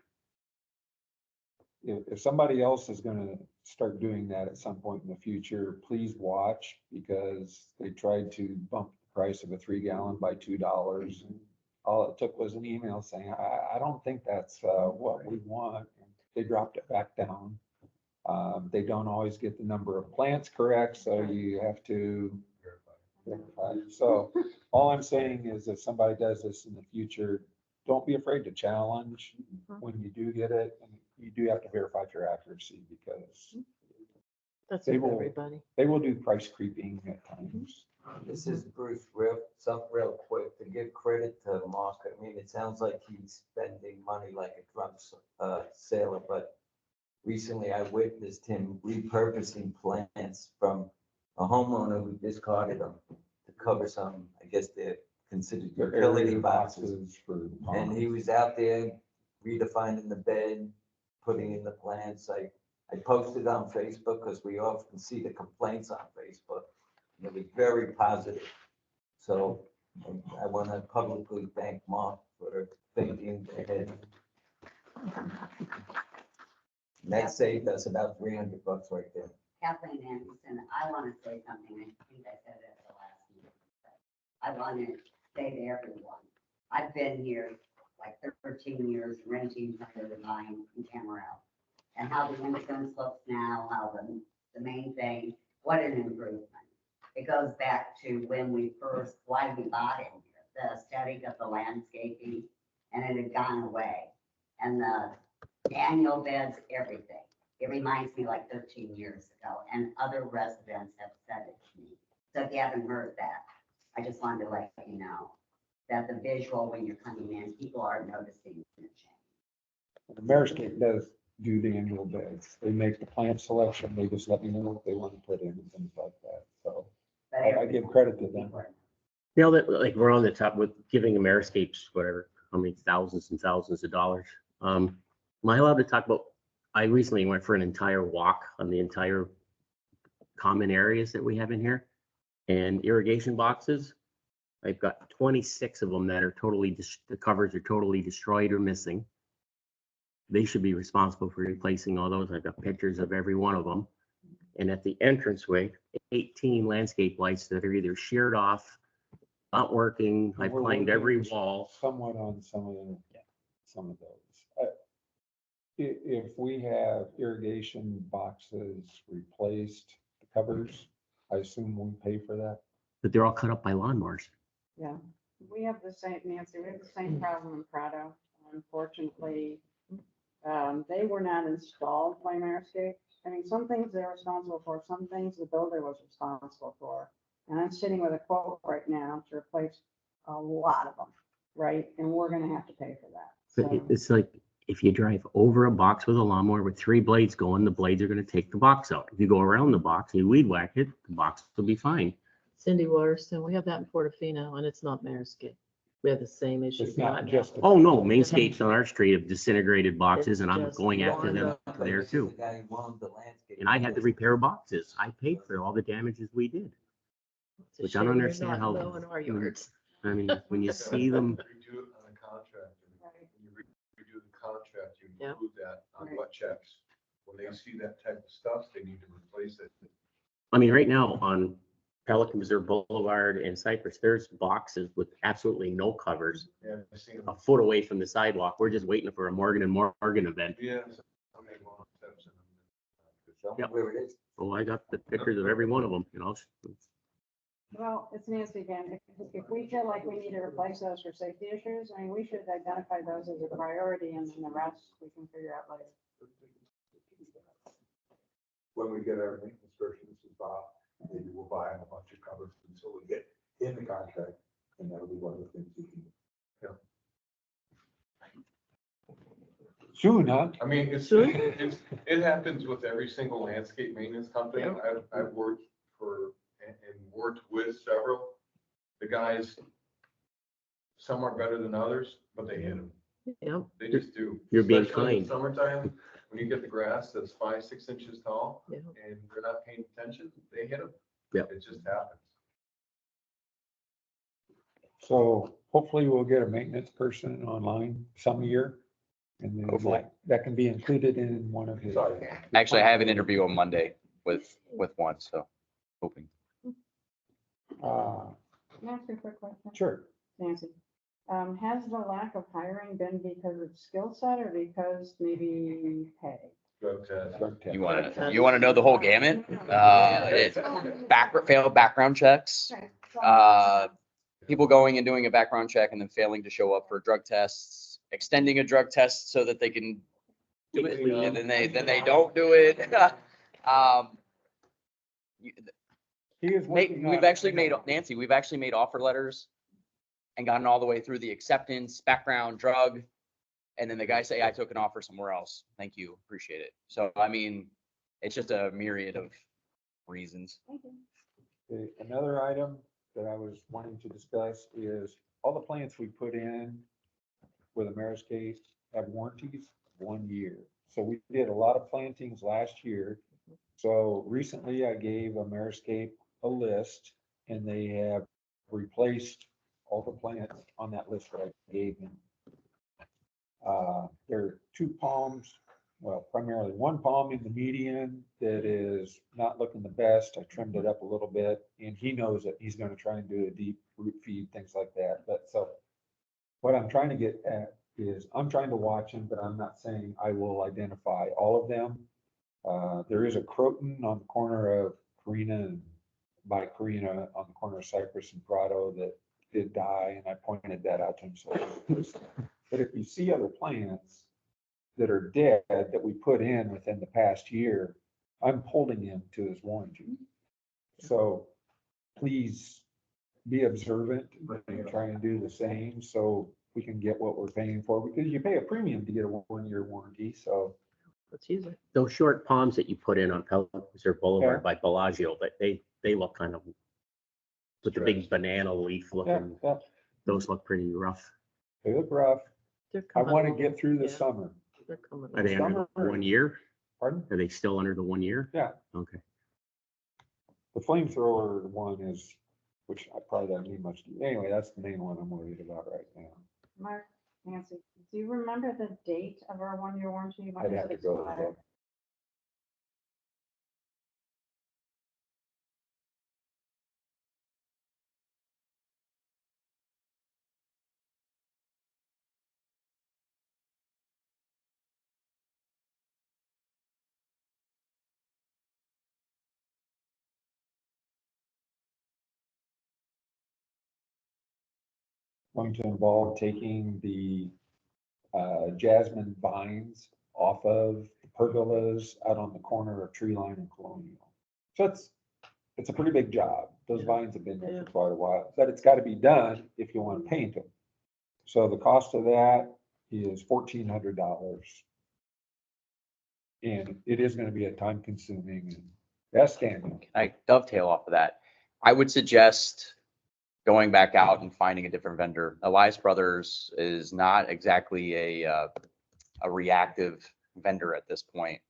A: If somebody else is gonna start doing that at some point in the future, please watch, because they tried to bump the price of a 3-gallon by $2. And all it took was an email saying, I don't think that's what we want. And they dropped it back down. They don't always get the number of plants correct, so you have to verify. So all I'm saying is if somebody does this in the future, don't be afraid to challenge when you do get it. And you do have to verify your accuracy, because
D: That's
A: they
D: with
A: will,
D: everybody.
A: they will do price creeping at times.
G: This is Bruce, something real quick to give credit to Mark. I mean, it sounds like he's spending money like a drunk sailor, but recently I witnessed him repurposing plants from a homeowner who discarded them to cover some, I guess they're considered utility boxes. And he was out there redefining the bed, putting in the plants. I posted on Facebook because we often see the complaints on Facebook. And it was very positive. So I want to publicly thank Mark for thinking ahead. And that saved us about $300 right there.
N: Kathleen Anderson, I want to say something. I think I said it at the last meeting. But I want to say to everyone, I've been here like 13 years renting under the line in Camarel. And how the insurance looks now, how the main thing, what an improvement. It goes back to when we first, why we bought it here, the aesthetic of the landscaping, and it had gone away. And the annual beds, everything. It reminds me like 13 years ago, and other residents have said it to me. So if you haven't heard that, I just wanted to let you know that the visual when you're coming in, people are noticing the change.
A: Ameriscape does do the annual beds. They make the plant selection. They just let me know what they want to put in and things like that. So I give credit to them.
F: You know, that like we're on the top with giving Ameriscapes, whatever, how many thousands and thousands of dollars. Am I allowed to talk about, I recently went for an entire walk on the entire common areas that we have in here, and irrigation boxes. I've got 26 of them that are totally, the covers are totally destroyed or missing. They should be responsible for replacing all those. I've got pictures of every one of them. And at the entranceway, 18 landscape lights that are either sheared off, not working. I climbed every wall.
A: Somewhat on some of those. If we have irrigation boxes replaced, the covers, I assume we pay for that.
F: But they're all cut up by lawnmowers.
E: Yeah, we have the same, Nancy, we have the same problem in Prado. Unfortunately, they were not installed by Marescape. I mean, some things they're responsible for, some things the builder was responsible for. And I'm sitting with a quote right now to replace a lot of them, right? And we're gonna have to pay for that.
F: But
E: So,
F: it's like, if you drive over a box with a lawnmower with 3 blades going, the blades are gonna take the box out. If you go around the box, you weed whack it, the box will be fine.
D: Cindy Waterston, we have that in Portofino, and it's not Marescape. We have the same issue.
A: It's not just.
F: Oh, no, Mainscapes on our street have disintegrated boxes, and I'm
D: It's
F: going
D: just
F: after them
D: one
F: there
G: This is
F: too.
G: the guy who owned the landscape.
F: And I had to repair boxes. I paid for all the damages we did.
D: It's a
F: Which I don't
D: shame you're
F: understand
D: not
F: how-
D: mowing our yards.
F: I mean, when you see them,
C: Redo it on a contract, and when you redo the contract, you
D: Yeah.
C: include that on
E: Right.
C: what checks. When they see that type of stuff, they need to replace it.
F: I mean, right now on Pelican Reserve Boulevard and Cypress, there's boxes with absolutely no covers
C: Yeah, I've seen
F: a
C: them.
F: foot away from the sidewalk. We're just waiting for a Morgan and Morgan event.
C: Yeah. I'll make long steps in them.
G: Show me
F: Yep.
G: where it is.
F: Oh, I got the pictures of every one of them, you know.
E: well, it's Nancy again. If we feel like we need to replace those for safety issues, I mean, we should identify those as a priority and then the rest we can figure out later.
H: When we get our maintenance person, this is Bob, maybe we'll buy him a bunch of covers until we get in the contract, and that'll be one of the things we can.
A: Soon, huh?
O: I mean,
D: Soon?
O: it happens with every single landscape maintenance company. I've worked for and worked with several. The guys, some are better than others, but they hit them.
D: Yep.
O: They just do.
F: You're being
O: Especially in
F: kind.
O: the summertime, when you get the grass that's 5, 6 inches tall
D: Yeah.
O: and they're not paying attention, they hit them.
F: Yep.
O: It just happens.
A: So hopefully we'll get a maintenance person online some year. And then
B: Hopefully.
A: that can be included in one of his.
O: Sorry.
B: Actually, I have an interview on Monday with one, so hoping.
E: Can I ask you a quick question?
A: Sure.
E: Nancy, has the lack of hiring been because of skill set or because maybe pay?
O: Drug test.
A: Drug test.
B: You want to know the whole gamut? It's failed background checks,
E: Okay.
B: people going and doing a background check and then failing to show up for drug tests, extending a drug test so that they can do it, and then they don't do it.
A: He is working
B: We've
A: on-
B: actually made, Nancy, we've actually made offer letters and gotten all the way through the acceptance, background, drug. And then the guy say, I took an offer somewhere else. Thank you. Appreciate it. So, I mean, it's just a myriad of reasons.
A: Okay, another item that I was wanting to discuss is all the plants we put in with Ameriscape have warranties 1 year. So we did a lot of plantings last year. So recently I gave Ameriscape a list and they have replaced all the plants on that list that I gave them. There are 2 palms, well, primarily 1 palm in the median that is not looking the best. I trimmed it up a little bit and he knows that he's gonna try and do a deep root feed, things like that. But so what I'm trying to get at is I'm trying to watch them, but I'm not saying I will identify all of them. There is a croton on the corner of Carina and by Carina on the corner of Cypress and Prado that did die, and I pointed that out to him. So, but if you see other plants that are dead that we put in within the past year, I'm holding him to his warranty. So please be observant and try and do the same so we can get what we're paying for, because you pay a premium to get a 1-year warranty. So
D: Let's use it.
F: Those short palms that you put in on Pelican Boulevard
A: Yeah.
F: by Bellagio, but they look kind of with the big banana leaf
A: yeah,
F: looking,
A: yeah,
F: those look pretty rough.
A: they look rough.
D: They're
A: I
D: coming
A: want to
D: along.
A: get through the
D: Yeah,
A: summer.
D: They're coming.
F: Are they under the
A: Summer.
F: 1 year?
A: Pardon?
F: Are they still under the 1 year?
A: Yeah.
F: Okay.
A: The flamethrower one is, which I probably don't need much. Anyway, that's the main one I'm worried about right now.
E: Mark, Nancy, do you remember the date of our 1-year warranty? When
A: I'd
E: does
A: have
E: it
A: to go
E: expire?
A: look. Going to involve taking the jasmine vines off of the pergolas out on the corner of Tree Line and Colonial. So it's a pretty big job. Those
D: Yeah.
A: vines have been there
D: Yeah.
A: for quite a while, but it's got to be done if you want to paint them. So the cost of that is $1,400. And it is going to be a time consuming and that's standing.
B: I dovetail off of that. I would suggest going back out and finding a different vendor. Elias Brothers is not exactly a reactive vendor at this point.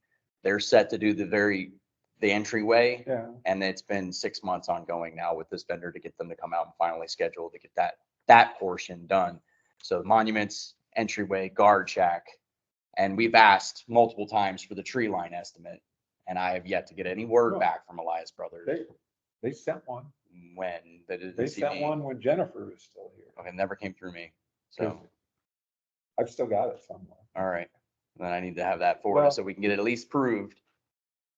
B: They're set to do the entryway,
A: Yeah.
B: and it's been 6 months ongoing now with this vendor to get them to come out and finally schedule to get that portion done. So monuments, entryway, guard shack, and we've asked multiple times for the tree line estimate, and I have yet to get any word
A: No.
B: back from Elias Brothers.
A: They sent one.
B: When they didn't
A: They
B: see
A: sent
B: me.
A: one when Jennifer was still here.
B: Okay, never came through me. So,
A: I've still got it somewhere.
B: all right, then I need to have that forwarded
A: Well-
B: so we can get it at least proved.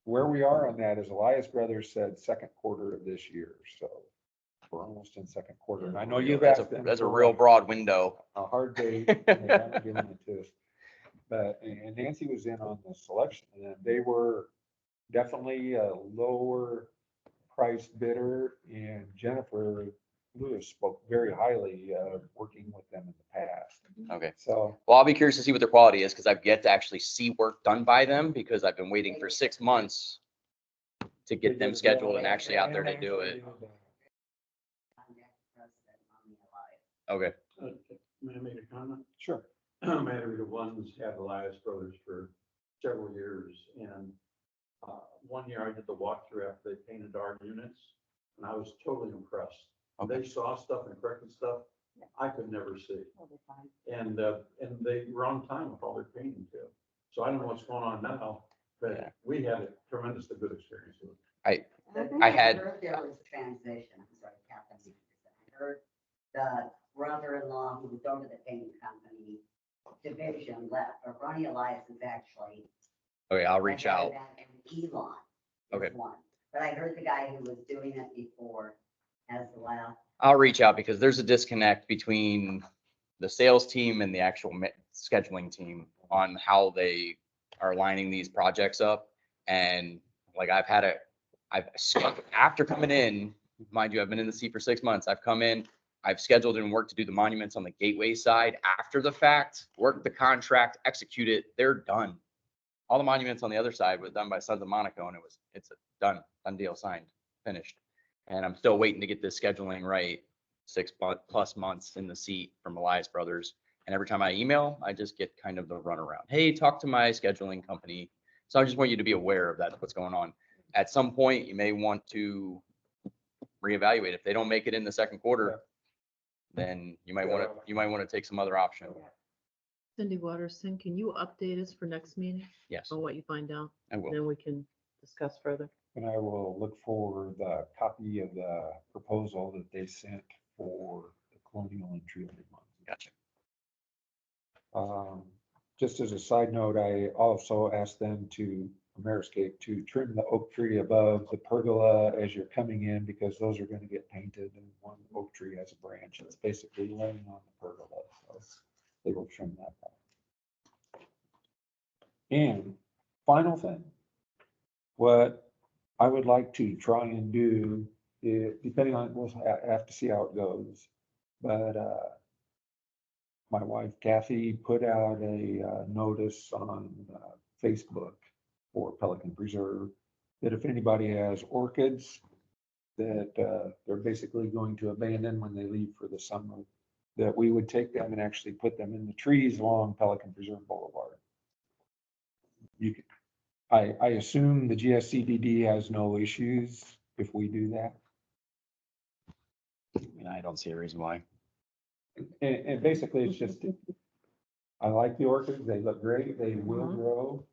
A: Where we are on that is Elias Brothers said second quarter of this year, so we're almost in second quarter. And I know you've
B: That's
A: asked them.
B: that's a
A: for
B: real broad window.
A: A hard date, and they haven't given it to us. But, and Nancy was in on the selection, and they were definitely a lower price bidder, and Jennifer Lewis spoke very highly of working with them in the past.
B: Okay.
A: So,
B: Well, I'll be curious to see what their quality is because I've yet to actually see work done by them because I've been waiting for 6 months to get them scheduled and actually out there to do it. Okay.
P: May I make a comment?
A: sure.
P: Mattery, the ones had Elias Brothers for several years, and one year I did the walkthrough after they painted our units, and I was totally impressed.
B: Okay.
P: They saw stuff and corrected stuff I could never see,
E: It'll be fine.
P: and they were on time with all their painting too. So I don't know what's going on now,
B: Yeah.
P: but we had a tremendously good experience with it.
B: I had-
N: heard there was a transition, I'm sorry, Captain. I heard the brother-in-law who was over the painting company division left, but Ronnie Elias is actually.
B: Okay, I'll reach out.
N: And Elon. is
B: Okay.
N: one. But I heard the guy who was doing it before has left.
B: I'll reach out because there's a disconnect between the sales team and the actual scheduling team on how they are lining these projects up. And like after coming in, mind you, I've been in the seat for 6 months. I've come in, I've scheduled and worked to do the monuments on the gateway side after the fact, worked the contract, execute it. They're done. All the monuments on the other side was done by Sons of Monaco, and it's a done deal, signed, finished. And I'm still waiting to get this scheduling right. 6+ months in the seat from Elias Brothers. And every time I email, I just get kind of the runaround. Hey, talk to my scheduling company. So I just want you to be aware of that, what's going on. At some point, you may want to reevaluate. If they don't make it in the second quarter, then you might want to take some other option.
D: Cindy Waterston, can you update us for next meeting
B: Yes,
D: on what you find out?
B: I will.
D: Then we can discuss further.
A: And I will look for the copy of the proposal that they sent for the Colonial and Tree Line Month.
B: Gotcha.
A: Just as a side note, I also asked them Ameriscape to trim the oak tree above the pergola as you're coming in, because those are gonna get painted, and one oak tree has a branch that's basically laying on the pergola, so they will trim that back. And final thing, what I would like to try and do, depending on, we'll have to see how it goes, but my wife Kathy put out a notice on Facebook for Pelican Preserve that if anybody has orchids that they're basically going to abandon when they leave for the summer, that we would take them and actually put them in the trees along Pelican Preserve Boulevard. I assume the GSCDD has no issues if we do that.
B: And I don't see a reason why.
A: And basically, it's just, I like the orchids, they look great, they will
D: Mhm.
A: grow.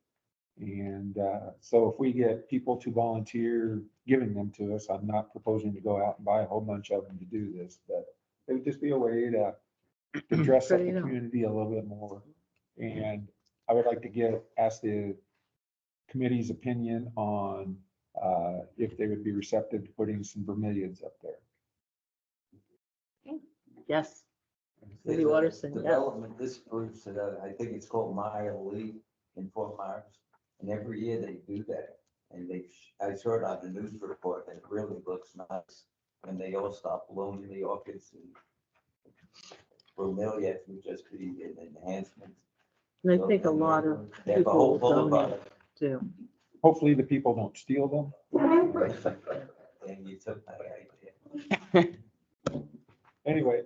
A: And so if we get people to volunteer giving them to us, I'm not proposing to go out and buy a whole bunch of them to do this, but it would just be a way to dress up the
D: Pretty, yeah.
A: community a little bit more. And I would like to ask the committee's opinion on if they would be receptive to putting some bromeliads up there.
D: Yes.
G: There's
D: Cindy
G: a
D: Waterston, yes.
G: Development, this group's, I think it's called Maya Lee in Fort Myers, and every year they do that. And I saw it on the news report, and it really looks nice. And they all stop blooming the orchids, and bromeliads would just be an enhancement.
D: And I think a lot of
G: They have a whole
D: people will
G: boulevard,
D: donate too.
A: Hopefully the people don't steal them.
G: and you took my idea.
A: Anyway,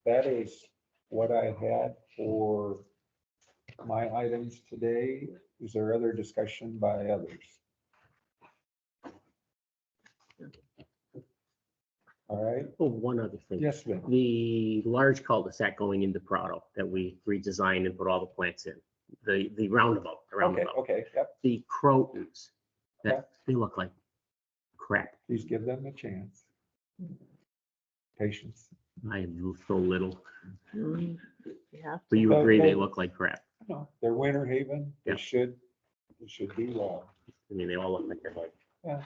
A: that is what I had for my items today. Is there other discussion by others? All right,
F: Oh, one other thing.
A: yes, Vin.
F: The large cul-de-sac going into Prado that we redesigned and put all the plants in, the roundabout,
A: Okay, yep,
F: the Crotons, that they look like crap.
A: please give them a chance. Patience.
F: I am so little,
D: Mm, Yeah.
F: but you agree they look like crap.
A: No, they're winter haven. They
F: Yeah.
A: should do well.
F: I mean, they all look like they're like.
A: Yeah.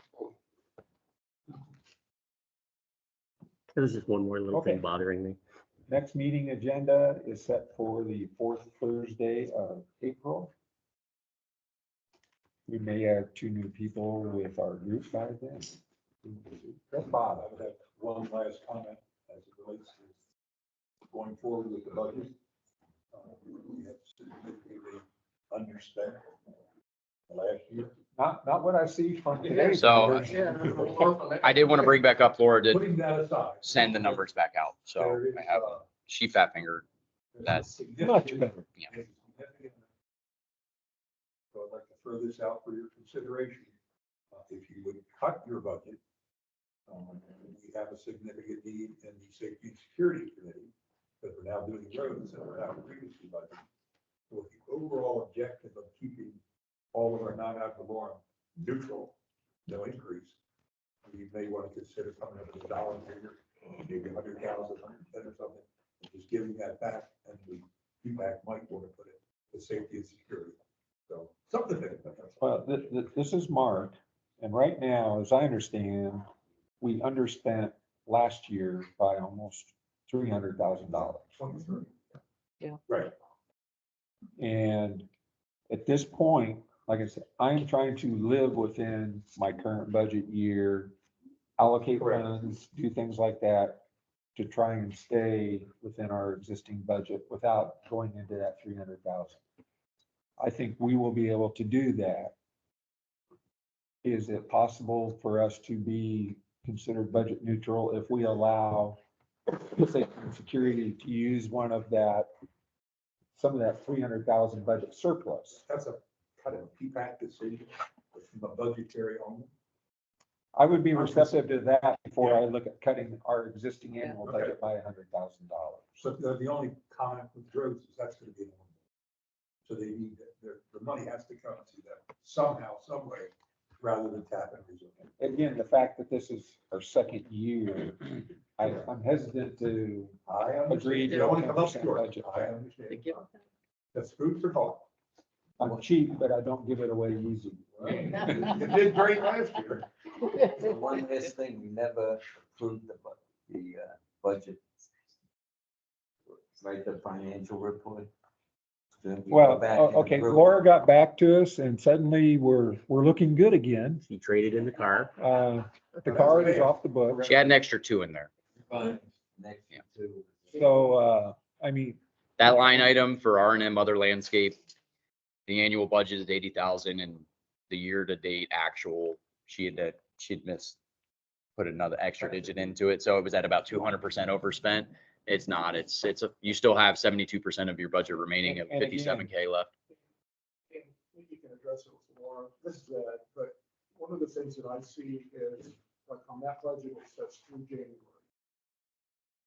F: There's just one more little
A: Okay.
F: thing bothering me.
A: Next meeting agenda is set for the 4th Thursday of April. We may have 2 new people with our group by then. That's Bob.
H: I would have one last comment. as it relates to going forward with the budget. We have significantly underspent last year.
A: Not what I see from today.
B: So I did want to bring back up, Laura did
H: Putting that aside.
B: send the numbers back out. So
H: there is,
B: I have a sheet fat finger.
H: there's a
B: That's
H: significant-
A: better.
B: Yeah.
H: there's a significant- So I'd like to throw this out for your consideration. If you would cut your budget, we have a significant need in the safety and security committee, because we're now doing roads and we're not previously budgeted. So with the overall objective of keeping all of our non-alcoholic neutral, no increase, you may want to consider coming up with a dollar figure, maybe 100,000, 110 or something, and just giving that back, and the feedback might want to put it to safety and security. So something to think about.
A: Well, this is Mark, and right now, as I understand, we underspent last year by almost $300,000.
H: 23.
D: Yeah.
H: Right.
A: And at this point, like I said, I'm trying to live within my current budget year, allocate
H: Correct.
A: funds, do things like that to try and stay within our existing budget without going into that 300,000. I think we will be able to do that. Is it possible for us to be considered budget neutral if we allow safety and security to use some of that 300,000 budget surplus?
H: That's a kind of PPAC decision from a budgetary only.
A: I would be receptive to that before I look at cutting our existing annual
H: Okay.
A: budget by $100,000.
H: So the only comment with roads is that's going to be the one. So they need, the money has to come to them somehow, some way, rather than tap and reserve.
A: Again, the fact that this is our second year, I'm hesitant to
H: I
A: agree
H: understand.
A: to
H: You
A: a
H: don't want to come up
A: 10%
H: short.
A: budget.
H: I understand. That's food for thought.
A: I'm cheap, but I don't give it away easy.
H: You did great last year.
G: So one last thing, we never approved the budget. Right, the financial report. So we go
A: Well,
G: back and
A: okay,
G: approve.
A: Laura got back to us and suddenly we're looking good again.
F: He traded in the car.
A: The car is off the book.
B: she had an extra 2 in there.
G: Next
B: Yeah.
G: to.
A: So, I mean,
B: That line item for R&M other landscape, the annual budget is 80,000 and the year to date actual, she'd missed, put another extra digit into it. So it was at about 200% overspent. It's not, you still have 72% of your budget remaining of
A: And again-
B: 57K left.
C: And you can address it with Laura, this is that, but one of the things that I see is, like on that budget, it says through January.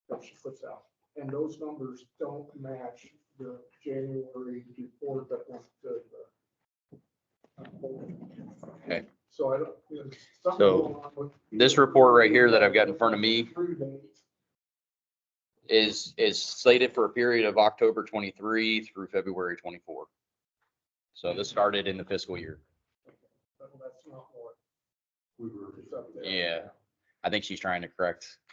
C: That she puts out, and those numbers don't match the January report that went to the.
B: Okay.
C: So I don't. there's something
B: So,
C: going on with-
B: this report right here that I've got in front of me
C: Through date.
B: is slated for a period of October 23 through February 24. So this started in the fiscal year.
C: But that's not what we were. it's up there.
B: Yeah. I think she's trying to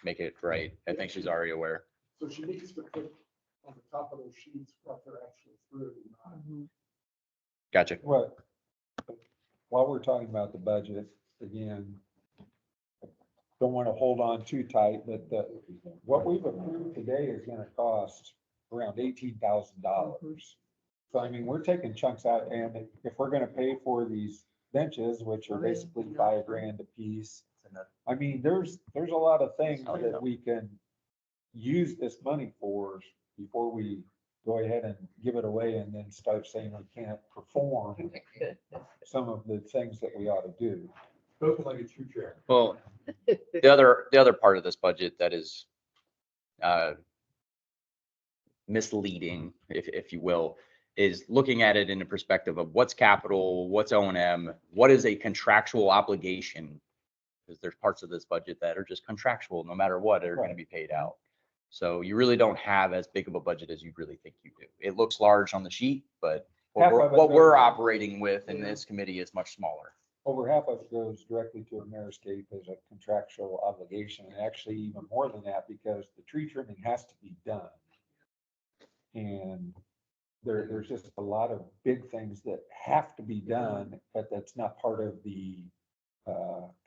B: make it right. I think she's already aware.
C: So she needs to put on the top of those sheets what they're actually through, not.
B: Gotcha.
A: what, while we're talking about the budget, again, don't want to hold on too tight, but what we've approved today is going to cost around $18,000. So I mean, we're taking chunks out, and if we're going to pay for these benches, which are basically $5,000 a piece, I mean, there's a lot of things that we can use this money for before we go ahead and give it away and then start saying we can't perform some of the things that we ought to do.
H: Spoken like a true chair.
B: Well, the other part of this budget that is misleading, if you will, is looking at it in the perspective of what's capital, what's O&M, what is a contractual obligation? Because there's parts of this budget that are just contractual, no matter what, are going to be paid out. So you really don't have as big of a budget as you really think you do. It looks large on the sheet, but
A: Half of it
B: what we're
A: goes-
B: operating with in this committee is much smaller.
A: Over half of it goes directly to Ameriscape as a contractual obligation, and actually even more than that, because the tree trimming has to be done. And there's just a lot of big things that have to be done, but that's not part of the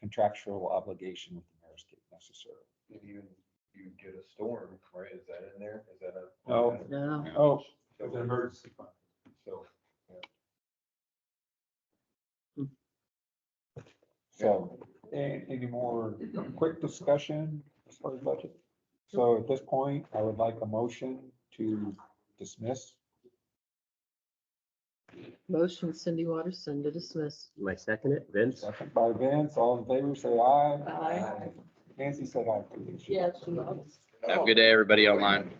A: contractual obligation with Ameriscape necessarily.
G: Even
O: you get a storm, right? Is that in there? Is that a?
A: No.
D: No.
A: Oh,
O: It's an emergency fund. So,
A: so, any more quick discussion as far as budget? So at this point, I would like a motion to dismiss.
D: Motion Cindy Watterson to dismiss.
F: Am I second it, Vince?
A: Second by Vince, all in favor, say aye.
D: Aye.
A: Nancy said aye.
D: Yes, she was.
B: Have a good day, everybody online.